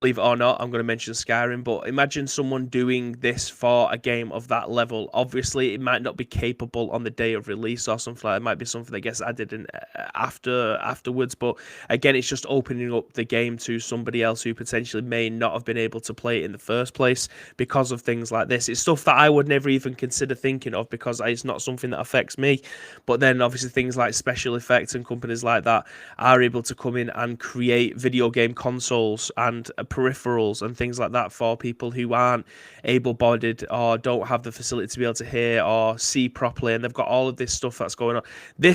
believe it or not, I'm going to mention Skyrim, but imagine someone doing this for a game of that level. Obviously, it might not be capable on the day of release or something like that. It might be something that gets added in afterwards. But again, it's just opening up the game to somebody else who potentially may not have been able to play it in the first place because of things like this. It's stuff that I would never even consider thinking of because it's not something that affects me. But then obviously things like special effects and companies like that are able to come in and create video game consoles and peripherals and things like that for people who aren't able-bodied or don't have the facility to be able to hear or see properly, and they've got all of this stuff that's going on. I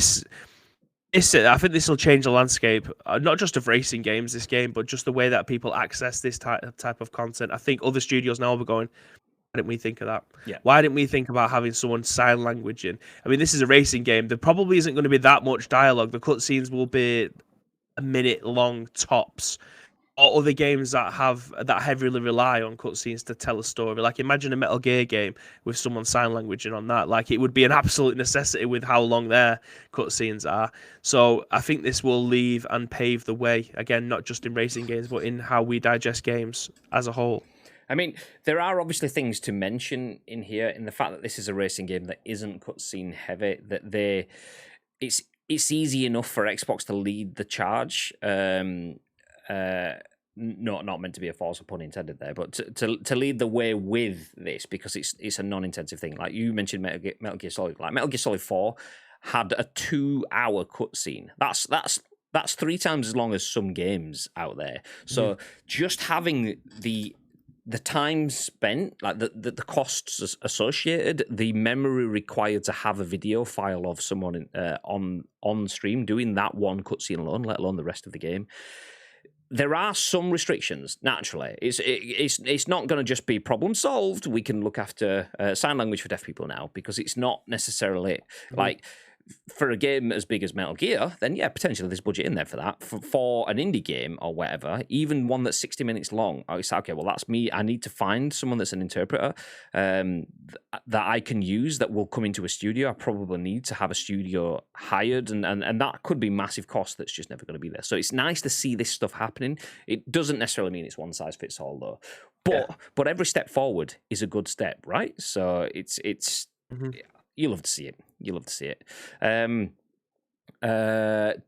think this will change the landscape, not just of racing games, this game, but just the way that people access this type of content. I think other studios now will be going, why didn't we think of that? Yeah. Why didn't we think about having someone sign language in? I mean, this is a racing game. There probably isn't going to be that much dialogue. The cutscenes will be a minute long tops. Or other games that heavily rely on cutscenes to tell a story. Like imagine a Metal Gear game with someone sign languaging on that. Like it would be an absolute necessity with how long their cutscenes are. So I think this will leave and pave the way, again, not just in racing games, but in how we digest games as a whole. I mean, there are obviously things to mention in here, in the fact that this is a racing game that isn't cutscene heavy, that it's easy enough for Xbox to lead the charge. Not meant to be a Forza pun intended there, but to lead the way with this, because it's a non-intensive thing. Like you mentioned Metal Gear Solid. Like Metal Gear Solid 4 had a 2-hour cutscene. That's 3 times as long as some games out there. So just having the time spent, like the costs associated, the memory required to have a video file of someone on stream doing that one cutscene alone, let alone the rest of the game. There are some restrictions, naturally. It's not going to just be problem solved. We can look after sign language for deaf people now, because it's not necessarily like for a game as big as Metal Gear, then yeah, potentially there's budget in there for that. For an indie game or whatever, even one that's 60 minutes long, it's okay, well, that's me. I need to find someone that's an interpreter that I can use that will come into a studio. I probably need to have a studio hired, and that could be massive cost that's just never going to be there. So it's nice to see this stuff happening. It doesn't necessarily mean it's one size fits all, though. But every step forward is a good step, right? So it's you love to see it. You love to see it.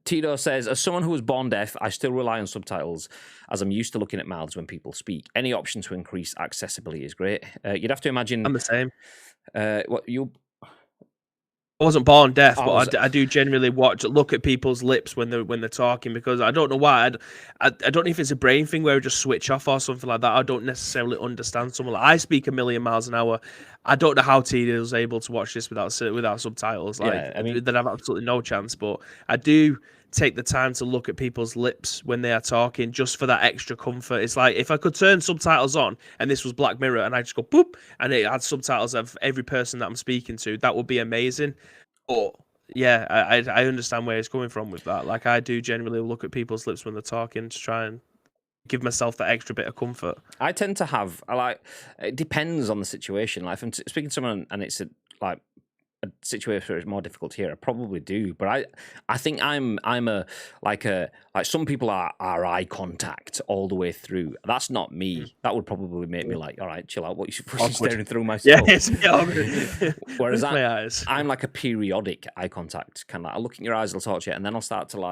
Tito says, as someone who was born deaf, I still rely on subtitles as I'm used to looking at mouths when people speak. Any option to increase accessibility is great. You'd have to imagine... I'm the same. I wasn't born deaf, but I do generally look at people's lips when they're talking, because I don't know why. I don't know if it's a brain thing where I just switch off or something like that. I don't necessarily understand someone. I speak a million miles an hour. I don't know how TD was able to watch this without subtitles. I mean, they'd have absolutely no chance. But I do take the time to look at people's lips when they are talking, just for that extra comfort. It's like if I could turn subtitles on and this was Black Mirror and I just go boop and it had subtitles of every person that I'm speaking to, that would be amazing. But yeah, I understand where he's coming from with that. Like I do generally look at people's lips when they're talking to try and give myself that extra bit of comfort. I tend to have it depends on the situation. Like if I'm speaking to someone and it's a situation where it's more difficult to hear, I probably do. But I think I'm like some people are eye contact all the way through. That's not me. That would probably make me like, all right, chill out. What are you staring through myself? Yeah, it's Whereas my eyes. I'm like a periodic eye contact kind of. I look in your eyes, I'll talk to you, and then I'll start to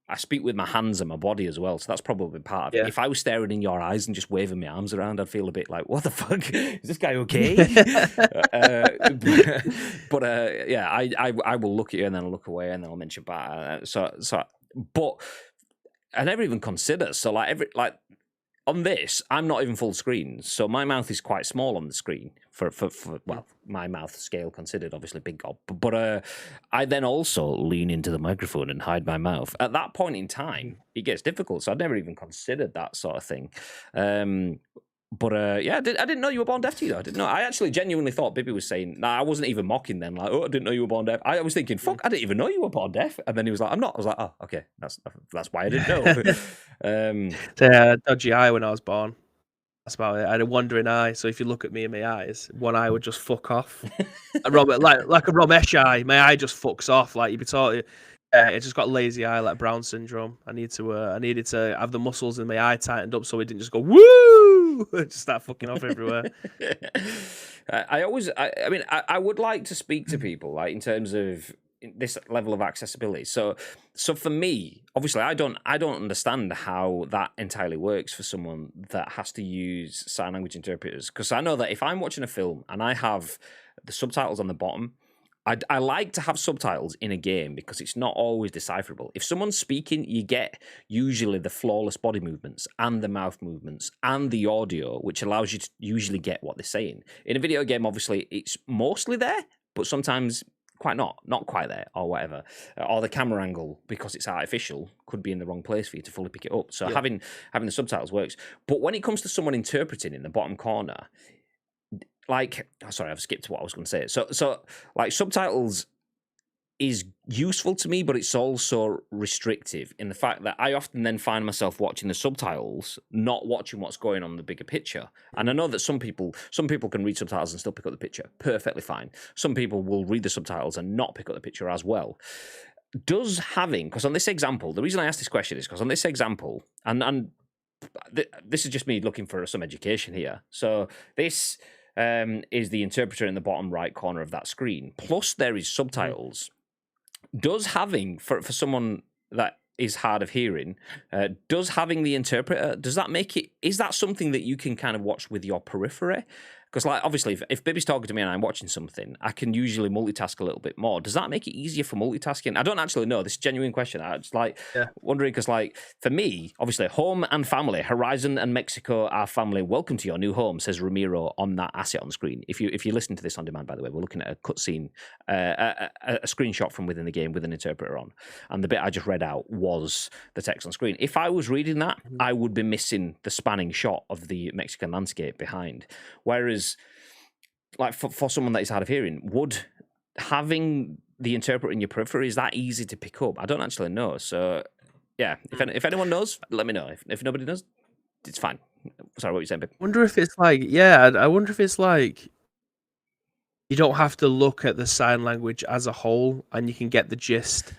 I speak with my hands and my body as well, so that's probably part of it. If I was staring in your eyes and just waving my arms around, I'd feel a bit like, what the fuck? Is this guy okay? But I will look at you and then I'll look away and then I'll mention back. But I never even consider. So on this, I'm not even full screen, so my mouth is quite small on the screen for my mouth scale considered, obviously big gob. But I then also lean into the microphone and hide my mouth. At that point in time, it gets difficult, so I'd never even considered that sort of thing. yeah, I didn't know you were born deaf either. I didn't know. I actually genuinely thought Bibby was saying, I wasn't even mocking them. Like, oh, I didn't know you were born deaf. I was thinking, fuck, I didn't even know you were born deaf. And then he was like, I'm not. I was like, oh, okay, that's why I didn't know. So, yeah, dodgy eye when I was born. That's about it. I had a wandering eye, so if you look at me in my eyes, one eye would just fuck off. like a Romesh eye, my eye just fucks off. Like you'd be taught, it just got lazy eye, like Brown syndrome. I needed to have the muscles in my eye tightened up so it didn't just go woo, just start fucking off everywhere. I would like to speak to people like in terms of this level of accessibility. So for me, obviously, I don't understand how that entirely works for someone that has to use sign language interpreters. Because I know that if I'm watching a film and I have the subtitles on the bottom, I like to have subtitles in a game because it's not always decipherable. If someone's speaking, you get usually the flawless body movements and the mouth movements and the audio, which allows you to usually get what they're saying. In a video game, obviously, it's mostly there, but sometimes not quite there or whatever. Or the camera angle, because it's artificial, could be in the wrong place for you to fully pick it up. So having the subtitles works. But when it comes to someone interpreting in the bottom corner, like, sorry, I've skipped what I was going to say. So like subtitles is useful to me, but it's also restrictive in the fact that I often then find myself watching the subtitles, not watching what's going on in the bigger picture. And I know that some people can read subtitles and still pick up the picture. Perfectly fine. Some people will read the subtitles and not pick up the picture as well. Because on this example, the reason I asked this question is because on this example, and this is just me looking for some education here. So this is the interpreter in the bottom right corner of that screen. Plus there is subtitles. Does having, for someone that is hard of hearing, does having the interpreter, does that make it, is that something that you can kind of watch with your periphery? Because, like, obviously, if Bibby's talking to me and I'm watching something, I can usually multitask a little bit more. Does that make it easier for multitasking? I don't actually know. This is a genuine question. I just wondering because, like, for me, obviously, home and family, Horizon and Mexico are family. Welcome to your new home, says Ramiro on that asset on screen. If you listen to this on demand, by the way, we're looking at a cutscene, a screenshot from within the game with an interpreter on, and the bit I just read out was the text on screen. If I was reading that, I would be missing the spanning shot of the Mexican landscape behind, whereas like for someone that is hard of hearing, would having the interpreter in your periphery, is that easy to pick up? I don't actually know. So yeah, if anyone knows, let me know. If nobody knows, it's fine. Sorry, what were you saying, babe? I wonder if it's like you don't have to look at the sign language as a whole, and you can get the gist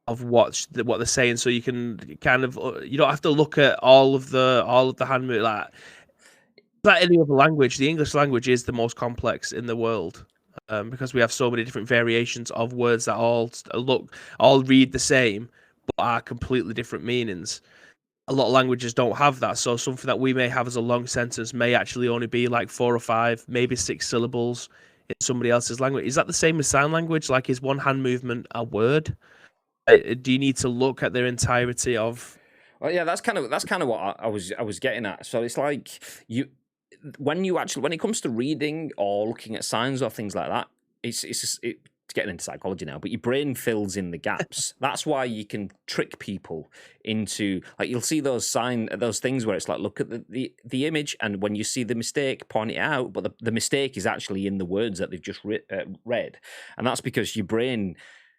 of what they're saying. So you can kind of, you don't have to look at all of the hand movement like any other language. The English language is the most complex in the world, because we have so many different variations of words that all read the same but are completely different meanings. A lot of languages don't have that, so something that we may have as a long sentence may actually only be like 4 or 5, maybe 6 syllables in somebody else's language. Is that the same with sign language? Like, is one hand movement a word? Do you need to look at their entirety of? Well, yeah, that's kind of what I was getting at. So it's like when it comes to reading or looking at signs or things like that, it's getting into psychology now, but your brain fills in the gaps. That's why you can trick people into, like, you'll see those things where it's like, look at the image, and when you see the mistake, point it out, but the mistake is actually in the words that they've just read, and that's because your brain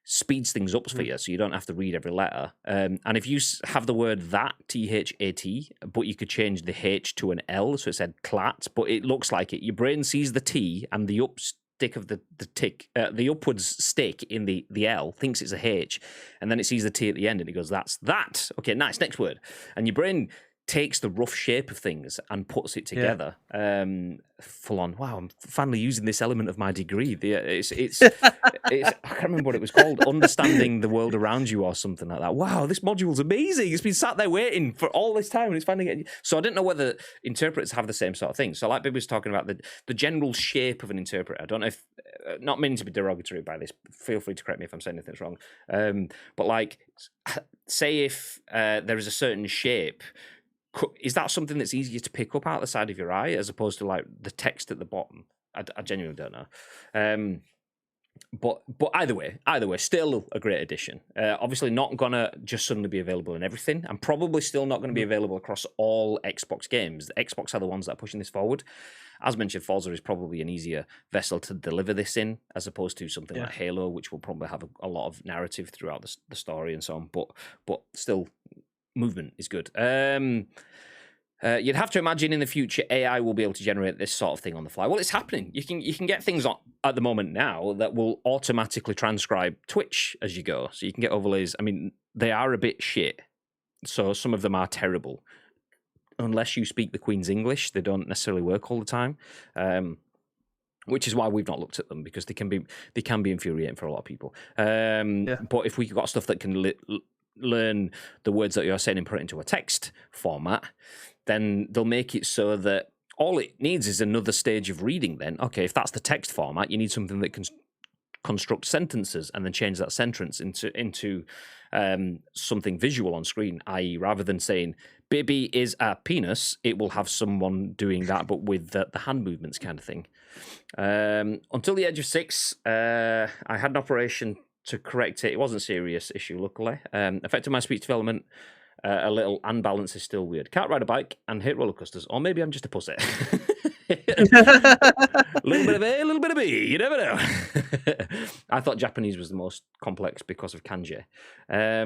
speeds things up for you, so you don't have to read every letter. And if you have the word that, T-H-A-T, but you could change the H to an L, so it said clat, but it looks like it. Your brain sees the T and the stick of the upwards stick in the L, thinks it's a H, and then it sees the T at the end and it goes, that's that. Okay, nice, next word. And your brain takes the rough shape of things and puts it together. Full on. Wow, I'm finally using this element of my degree. It's I can't remember what it was called. Understanding the world around you or something like that. Wow, this module's amazing. It's been sat there waiting for all this time and it's finally getting. So I didn't know whether interpreters have the same sort of thing. So like Bib was talking about the general shape of an interpreter. I don't know if, not meaning to be derogatory by this, feel free to correct me if I'm saying anything's wrong. But like, say if there is a certain shape, is that something that's easier to pick up out the side of your eye as opposed to like the text at the bottom? I genuinely don't know. But either way, still a great addition. Obviously, not gonna just suddenly be available in everything, and probably still not going to be available across all Xbox games. The Xbox are the ones that are pushing this forward. As mentioned, Forza is probably an easier vessel to deliver this in, as opposed to something like Halo, which will probably have a lot of narrative throughout the story and so on. But still, movement is good. You'd have to imagine in the future AI will be able to generate this sort of thing on the fly. Well, it's happening. You can get things at the moment now that will automatically transcribe Twitch as you go. So you can get overlays. I mean, they are a bit shit. So some of them are terrible. Unless you speak the Queen's English, they don't necessarily work all the time. Which is why we've not looked at them, because they can be infuriating for a lot of people. But if we've got stuff that can learn the words that you're saying and put it into a text format, then they'll make it so that all it needs is another stage of reading. Then, okay, if that's the text format, you need something that can construct sentences and then change that sentence into something visual on screen, i.e. rather than saying baby is a penis, it will have someone doing that but with the hand movements kind of thing. Until the age of 6, I had an operation to correct it. It wasn't a serious issue, luckily. Affected my speech development a little, and balance is still weird. Can't ride a bike and hate roller coasters, or maybe I'm just a pussy. A little bit of A, a little bit of B. You never know. I thought Japanese was the most complex because of kanji. I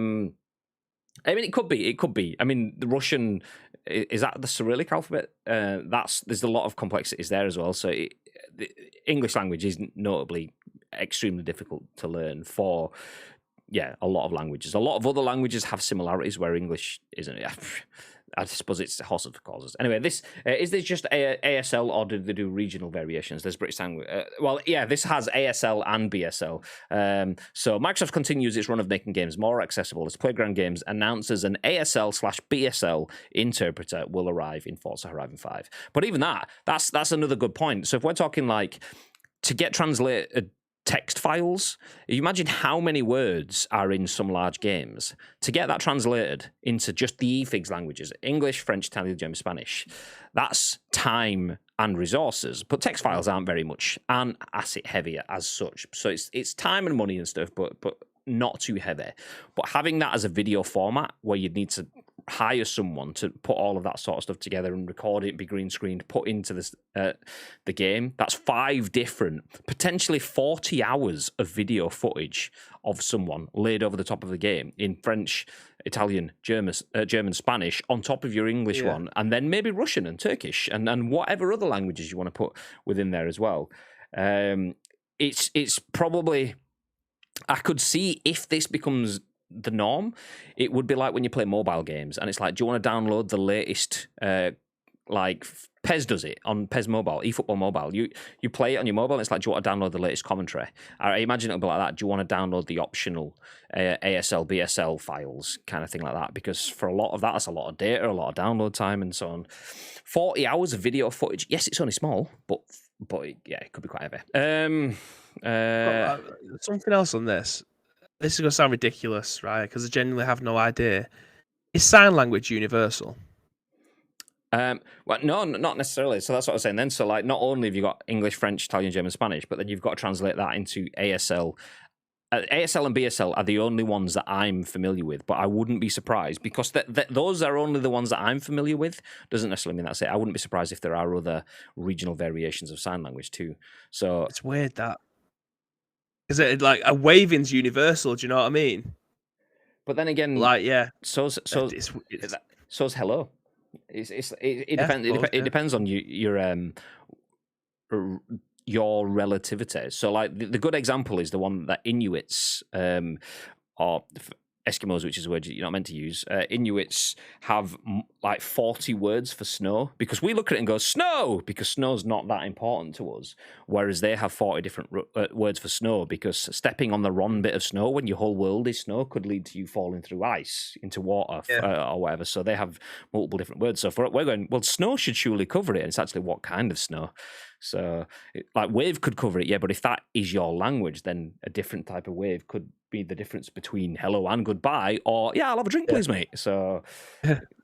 mean, it could be. It could be. I mean, the Russian, is that the Cyrillic alphabet? There's a lot of complexities there as well. So the English language is notably extremely difficult to learn for, a lot of languages. A lot of other languages have similarities where English isn't. I suppose it's horses for causes. Anyway, this is this just ASL, or do they do regional variations? There's British language. This has ASL and BSL. So Microsoft continues its run of making games more accessible as Playground Games announces an ASL/BSL interpreter will arrive in Forza Horizon 5. But even that's another good point. So if we're talking like to get translated text files, you imagine how many words are in some large games. To get that translated into just the eFigs languages, English, French, Italian, German, Spanish, that's time and resources. But text files aren't very much, aren't asset heavy as such. So it's time and money and stuff, but not too heavy. But having that as a video format where you'd need to hire someone to put all of that sort of stuff together and record it, be green screened, put into this the game. That's 5 different, potentially 40 hours of video footage of someone laid over the top of the game in French, Italian, German, Spanish, on top of your English one, and then maybe Russian and Turkish and whatever other languages you want to put within there as well. It's probably, I could see if this becomes the norm, it would be like when you play mobile games and it's like, do you want to download the latest, like PES does it on PES Mobile, eFootball Mobile. You play it on your mobile and it's like, do you want to download the latest commentary? I imagine it'll be like that. Do you want to download the optional ASL, BSL files, kind of thing like that? Because for a lot of that, that's a lot of data, a lot of download time and so on. 40 hours of video footage. Yes, it's only small, but it could be quite heavy. Something else on this. This is going to sound ridiculous, right? Because I genuinely have no idea. Is sign language universal? Well, no, not necessarily. So that's what I was saying then. So, like, not only have you got English, French, Italian, German, Spanish, but then you've got to translate that into ASL. ASL and BSL are the only ones that I'm familiar with, but I wouldn't be surprised because those are only the ones that I'm familiar with. Doesn't necessarily mean that's it. I wouldn't be surprised if there are other regional variations of sign language too. So it's weird that. Is it like a waving's universal? Do you know what I mean? But then again, like so's hello. It depends. It depends on your relativity. So, like the good example is the one that Inuits or Eskimos, which is a word you're not meant to use. Inuits have like 40 words for snow because we look at it and go snow because snow's not that important to us, whereas they have 40 different words for snow because stepping on the wrong bit of snow when your whole world is snow could lead to you falling through ice into water or whatever. So they have multiple different words. So we're going, well, snow should surely cover it, and it's actually what kind of snow. So, like, wave could cover it, yeah, but if that is your language, then a different type of wave could be the difference between hello and goodbye, or, yeah, I'll have a drink, please, mate. So,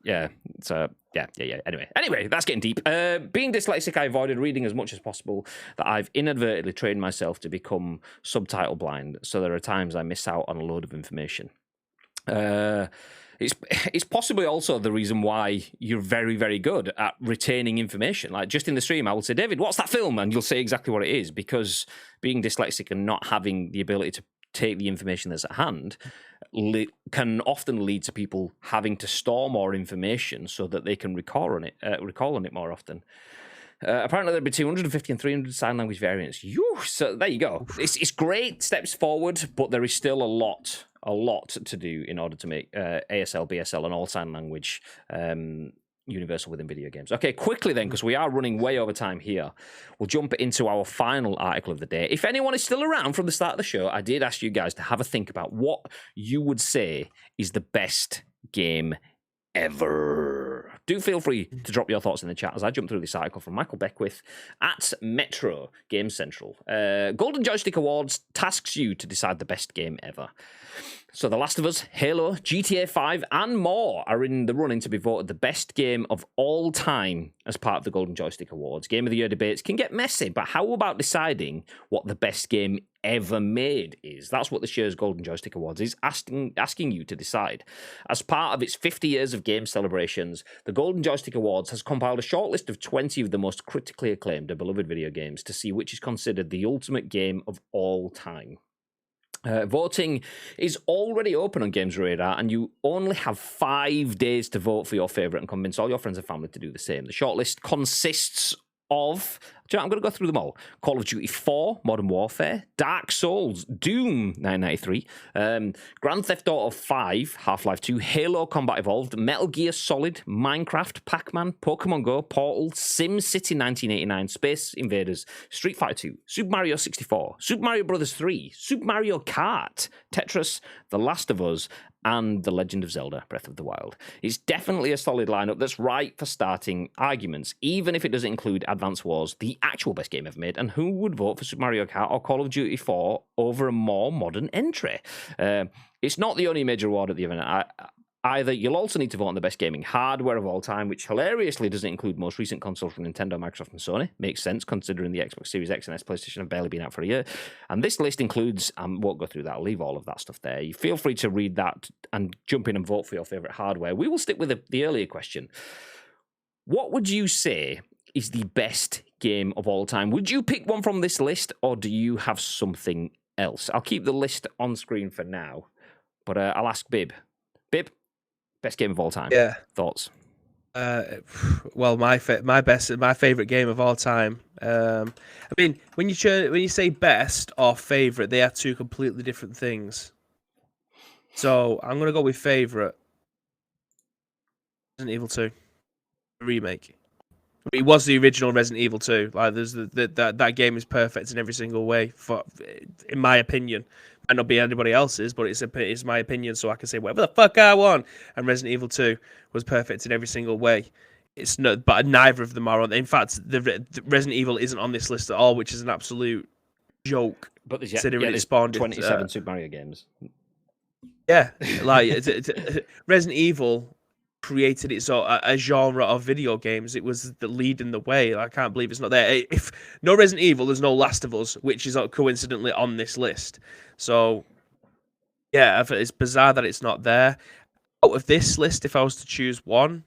yeah, so Yeah. Anyway, that's getting deep. Being dyslexic, I avoided reading as much as possible. That I've inadvertently trained myself to become subtitle blind. So there are times I miss out on a load of information. It's possibly also the reason why you're very, very good at retaining information. Like just in the stream, I will say, David, what's that film? And you'll say exactly what it is, because being dyslexic and not having the ability to take the information that's at hand can often lead to people having to store more information so that they can recall on it more often. Apparently, there'll be 250 and 300 sign language variants. So there you go. It's great steps forward, but there is still a lot to do in order to make ASL, BSL, and all sign language universal within video games. Okay, quickly then, because we are running way over time here, we'll jump into our final article of the day. If anyone is still around from the start of the show, I did ask you guys to have a think about what you would say is the best game ever. Do feel free to drop your thoughts in the chat as I jump through this article from Michael Beckwith at Metro Game Central. Golden Joystick Awards tasks you to decide the best game ever. So The Last of Us, Halo, GTA 5, and more are in the running to be voted the best game of all time as part of the Golden Joystick Awards. Game of the Year debates can get messy, but how about deciding what the best game ever made is? That's what this year's Golden Joystick Awards is asking you to decide. As part of its 50 years of game celebrations, the Golden Joystick Awards has compiled a short list of 20 of the most critically acclaimed and beloved video games to see which is considered the ultimate game of all time. Voting is already open on Games Radar, and you only have 5 days to vote for your favourite and convince all your friends and family to do the same. The shortlist consists of, I'm going to go through them all. Call of Duty 4, Modern Warfare, Dark Souls, Doom 1993, Grand Theft Auto 5, Half-Life 2, Halo Combat Evolved, Metal Gear Solid, Minecraft, Pac-Man, Pokemon Go, Portal, SimCity 1989, Space Invaders, Street Fighter 2, Super Mario 64, Super Mario Bros. 3, Super Mario Kart, Tetris, The Last of Us, and The Legend of Zelda, Breath of the Wild. It's definitely a solid lineup that's right for starting arguments, even if it doesn't include Advance Wars, the actual best game ever made, and who would vote for Super Mario Kart or Call of Duty 4 over a more modern entry? It's not the only major award at the event. Either you'll also need to vote on the best gaming hardware of all time, which hilariously doesn't include most recent consoles from Nintendo, Microsoft, and Sony. Makes sense considering the Xbox Series X and S PlayStation have barely been out for a year. And this list includes, I won't go through that, I'll leave all of that stuff there. You feel free to read that and jump in and vote for your favourite hardware. We will stick with the earlier question. What would you say is the best game of all time? Would you pick one from this list, or do you have something else? I'll keep the list on screen for now, but I'll ask Bib. Bib? Best game of all time. Yeah. Thoughts? Well, my favorite game of all time. I mean, when you say best or favorite, they are two completely different things. So I'm gonna go with favorite. Resident Evil 2 remake. It was the original Resident Evil 2. Like, there's that game is perfect in every single way, in my opinion. Might not be anybody else's, but it's my opinion, so I can say whatever the fuck I want. And Resident Evil 2 was perfect in every single way. It's not, but neither of them are on. In fact, the Resident Evil isn't on this list at all, which is an absolute joke. But there's spawned 27 Super Mario games. Yeah, like Resident Evil created its a genre of video games. It was the lead in the way. I can't believe it's not there. If no Resident Evil, there's no Last of Us, which is coincidentally on this list. So yeah, it's bizarre that it's not there. Out of this list, if I was to choose one,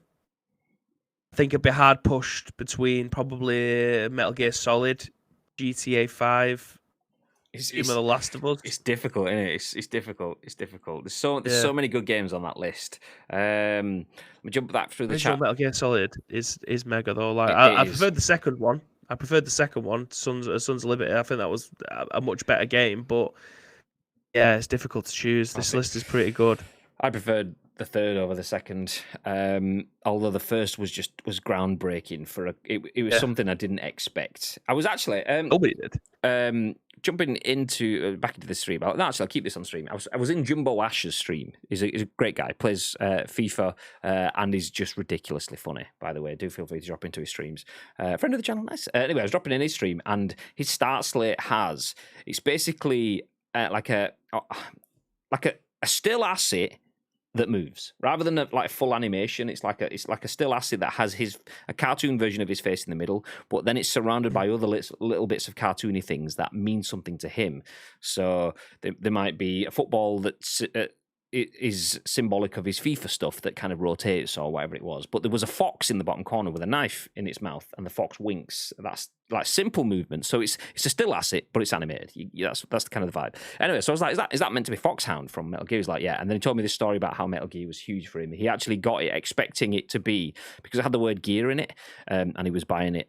I think it'd be hard pushed between probably Metal Gear Solid, GTA 5, even The Last of Us. It's difficult, isn't it? It's difficult. There's so many good games on that list. Let me jump back through the chat. Metal Gear Solid is mega though. Like I preferred the second one. Sons of Liberty. I think that was a much better game, but yeah, it's difficult to choose. This list is pretty good. I preferred the third over the second, although the first was groundbreaking. It was something I didn't expect. I was actually nobody did. Jumping into back into the stream. I'll keep this on stream. I was in Jumbo Ash's stream. He's a great guy. Plays FIFA and he's just ridiculously funny. By the way, do feel free to drop into his streams. Friend of the channel, nice. Anyway, I was dropping in his stream, and his start slate it's basically like a still asset that moves rather than like full animation. It's like a still asset that has a cartoon version of his face in the middle, but then it's surrounded by other little bits of cartoony things that mean something to him. So there might be a football that's is symbolic of his FIFA stuff that kind of rotates or whatever it was. But there was a fox in the bottom corner with a knife in its mouth, and the fox winks. That's like simple movement. So it's a still asset, but it's animated. That's kind of the vibe. Anyway, so I was like, is that meant to be Foxhound from Metal Gear? He was like, yeah. And then he told me this story about how Metal Gear was huge for him. He actually got it expecting it to be, because it had the word gear in it, and he was buying it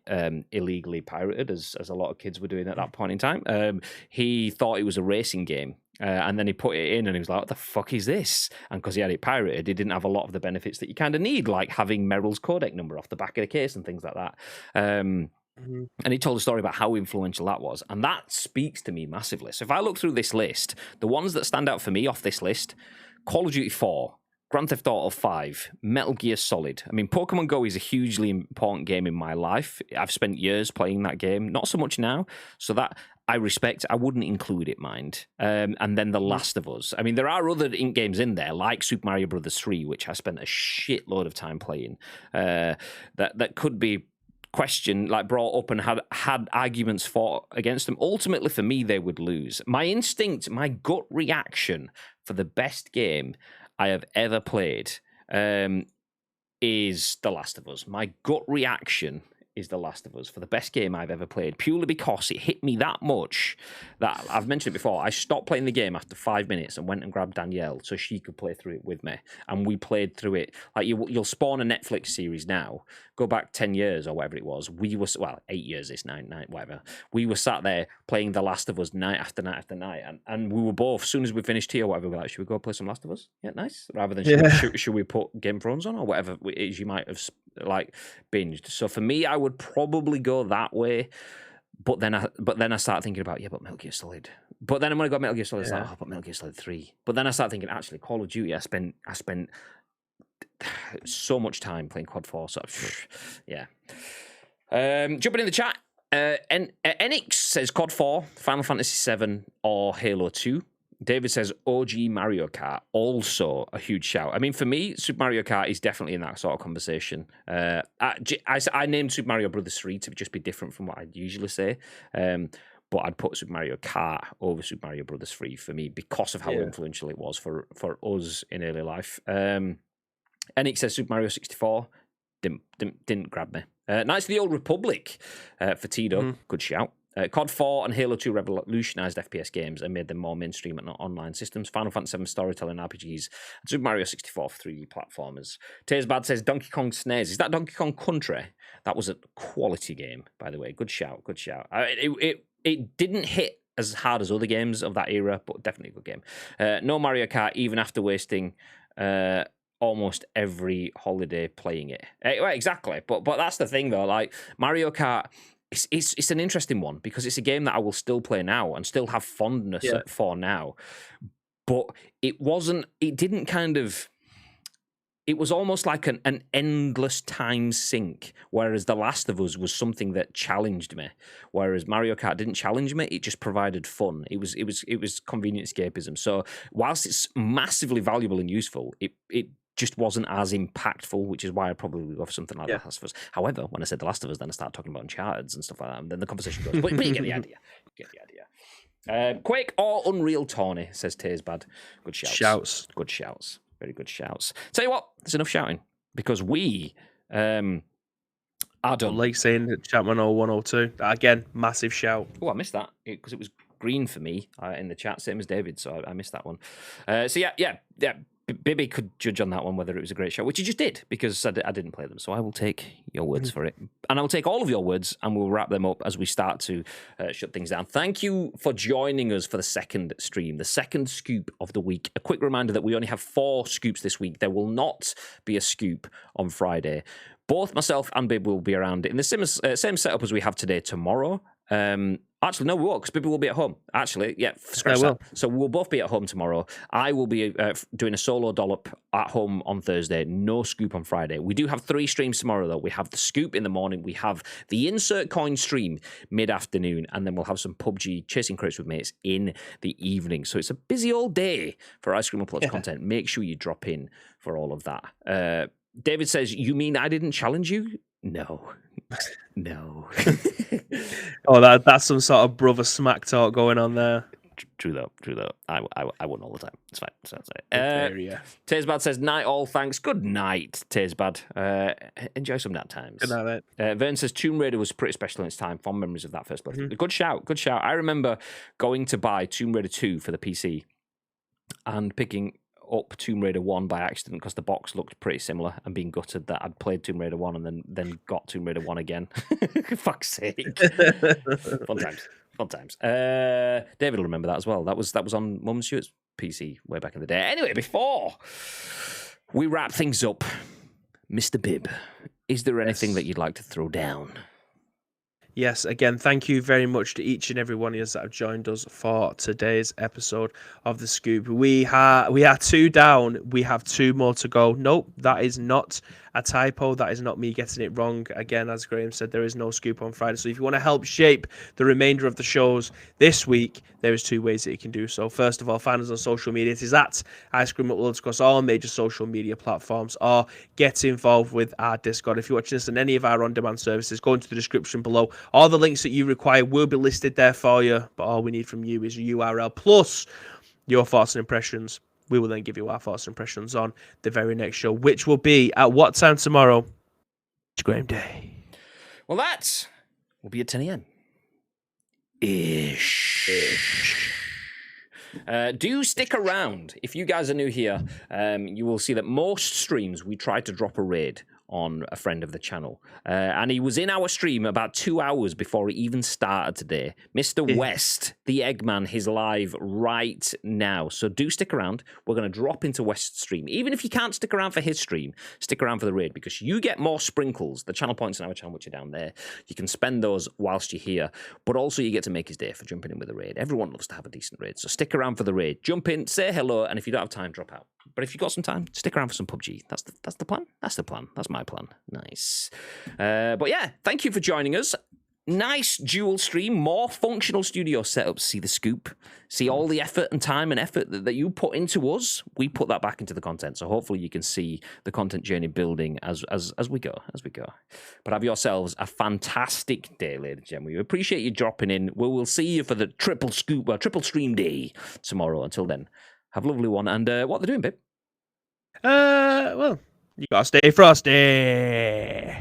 illegally pirated, as a lot of kids were doing at that point in time. He thought it was a racing game. And then he put it in and he was like, what the fuck is this? And because he had it pirated, he didn't have a lot of the benefits that you kind of need, like having Meryl's codec number off the back of the case and things like that. And he told a story about how influential that was. And that speaks to me massively. So if I look through this list, the ones that stand out for me off this list, Call of Duty 4, Grand Theft Auto 5, Metal Gear Solid. I mean, Pokemon Go is a hugely important game in my life. I've spent years playing that game, not so much now. So that I respect. I wouldn't include it, mind. And then The Last of Us. I mean, there are other games in there, like Super Mario Brothers 3, which I spent a shitload of time playing, that could be questioned, like brought up and had arguments fought against them. Ultimately, for me, they would lose. My instinct, my gut reaction for the best game I have ever played is The Last of Us. My gut reaction is The Last of Us for the best game I've ever played, purely because it hit me that much that I've mentioned it before. I stopped playing the game after 5 minutes and went and grabbed Danielle so she could play through it with me, and we played through it. Like you'll spawn a Netflix series now. Go back 10 years or whatever it was. We were 8 years this night, whatever. We were sat there playing The Last of Us night after night after night, and we were both, as soon as we finished here or whatever, we were like, should we go play some Last of Us? Yeah, nice. Rather than should we put Game of Thrones on or whatever it is you might have like binged. So for me, I would probably go that way. But then I start thinking about, but Metal Gear Solid. But then when I got Metal Gear Solid, it's like, but Metal Gear Solid 3. But then I start thinking, actually, Call of Duty, I spent so much time playing Quad 4. So yeah. Jumping in the chat, Enix says COD 4, Final Fantasy 7, or Halo 2. David says OG Mario Kart, also a huge shout. I mean, for me, Super Mario Kart is definitely in that sort of conversation. I named Super Mario Brothers 3 to just be different from what I'd usually say. But I'd put Super Mario Kart over Super Mario Brothers 3 for me because of how influential it was for us in early life. Enix says Super Mario 64 didn't grab me. Knights of the Old Republic for Tito, good shout. COD 4 and Halo 2 revolutionized FPS games and made them more mainstream and online systems. Final Fantasy 7 storytelling RPGs, and Super Mario 64 for 3D platformers. Taysbad says Donkey Kong SNES. Is that Donkey Kong Country? That was a quality game, by the way. Good shout. It didn't hit as hard as other games of that era, but definitely a good game. No Mario Kart, even after wasting almost every holiday playing it. Well, exactly, but that's the thing though. Like Mario Kart, it's an interesting one because it's a game that I will still play now and still have fondness for now. But it didn't kind of. It was almost like an endless time sink, whereas The Last of Us was something that challenged me. Whereas Mario Kart didn't challenge me; it just provided fun. It was convenient escapism. So whilst it's massively valuable and useful, it just wasn't as impactful, which is why I probably would go for something like The Last of Us. However, when I said The Last of Us, then I started talking about Uncharted and stuff like that, and then the conversation goes. But you get the idea. Quake or Unreal Tawny, says Taysbad. Good shouts. Good shouts. Very good shouts. Tell you what, there's enough shouting because we are done. Like saying Chatman 0102. Again, massive shout. Oh, I missed that because it was green for me in the chat, same as David, so I missed that one. So yeah. Bibby could judge on that one whether it was a great show, which he just did because I didn't play them. So I will take your words for it. And I will take all of your words and we'll wrap them up as we start to shut things down. Thank you for joining us for the second stream, the second scoop of the week. A quick reminder that we only have 4 scoops this week. There will not be a scoop on Friday. Both myself and Bib will be around in the same setup as we have today tomorrow. Actually, no, we won't, because people will be at home. Actually, yeah, scratch that. So we'll both be at home tomorrow. I will be doing a solo dollop at home on Thursday. No scoop on Friday. We do have 3 streams tomorrow, though. We have the scoop in the morning. We have the insert coin stream mid-afternoon. And then we'll have some PUBG chasing crates with mates in the evening. So it's a busy old day for Ice Cream Uploads content. Make sure you drop in for all of that. David says, you mean I didn't challenge you? No. No. Oh, that's some sort of brother smack talk going on there. True though. I won all the time. It's fine. Tazebad says, night all, thanks. Good night, Tazebad. Enjoy some nap times. Good night, mate. Vern says, Tomb Raider was pretty special in its time. Fond memories of that first playthrough. Good shout. I remember going to buy Tomb Raider 2 for the PC and picking up Tomb Raider 1 by accident because the box looked pretty similar and being gutted that I'd played Tomb Raider 1 and then got Tomb Raider 1 again. Fuck's sake. Fun times. David will remember that as well. That was on Mum and Stuart's PC way back in the day. Anyway, before we wrap things up, Mr. Bibb, is there anything that you'd like to throw down? Yes, again, thank you very much to each and every one of you that have joined us for today's episode of The Scoop. We are 2 down. We have 2 more to go. Nope, that is not a typo. That is not me getting it wrong. Again, as Graham said, there is no scoop on Friday. So if you want to help shape the remainder of the shows this week, there is 2 ways that you can do so. First of all, find us on social media. It is at Ice Cream Uploads across all major social media platforms, or get involved with our Discord. If you're watching this on any of our on-demand services, go into the description below. All the links that you require will be listed there for you, but all we need from you is a URL plus your thoughts and impressions. We will then give you our thoughts and impressions on the very next show, which will be at what time tomorrow? It's Graham Day. Well, that will be at 10 a.m. Ish. Do stick around. If you guys are new here, you will see that most streams we try to drop a raid on a friend of the channel. And he was in our stream about 2 hours before it even started today. Mr. West, the Eggman, is live right now. So do stick around. We're going to drop into West's stream. Even if you can't stick around for his stream, stick around for the raid, because you get more sprinkles. The channel points in our channel, which are down there. You can spend those whilst you're here, but also you get to make his day for jumping in with a raid. Everyone loves to have a decent raid. So stick around for the raid. Jump in, say hello, and if you don't have time, drop out. But if you've got some time, stick around for some PUBG. That's the plan. That's the plan. That's my plan. Nice. But yeah, thank you for joining us. Nice dual stream, more functional studio setups. See the scoop. See all the effort and time and effort that you put into us. We put that back into the content. So hopefully you can see the content journey building as we go. But have yourselves a fantastic day, ladies and gentlemen. We appreciate you dropping in. We will see you for the triple stream day tomorrow. Until then, have a lovely one. And what they're doing, babe? Well, you gotta stay frosty.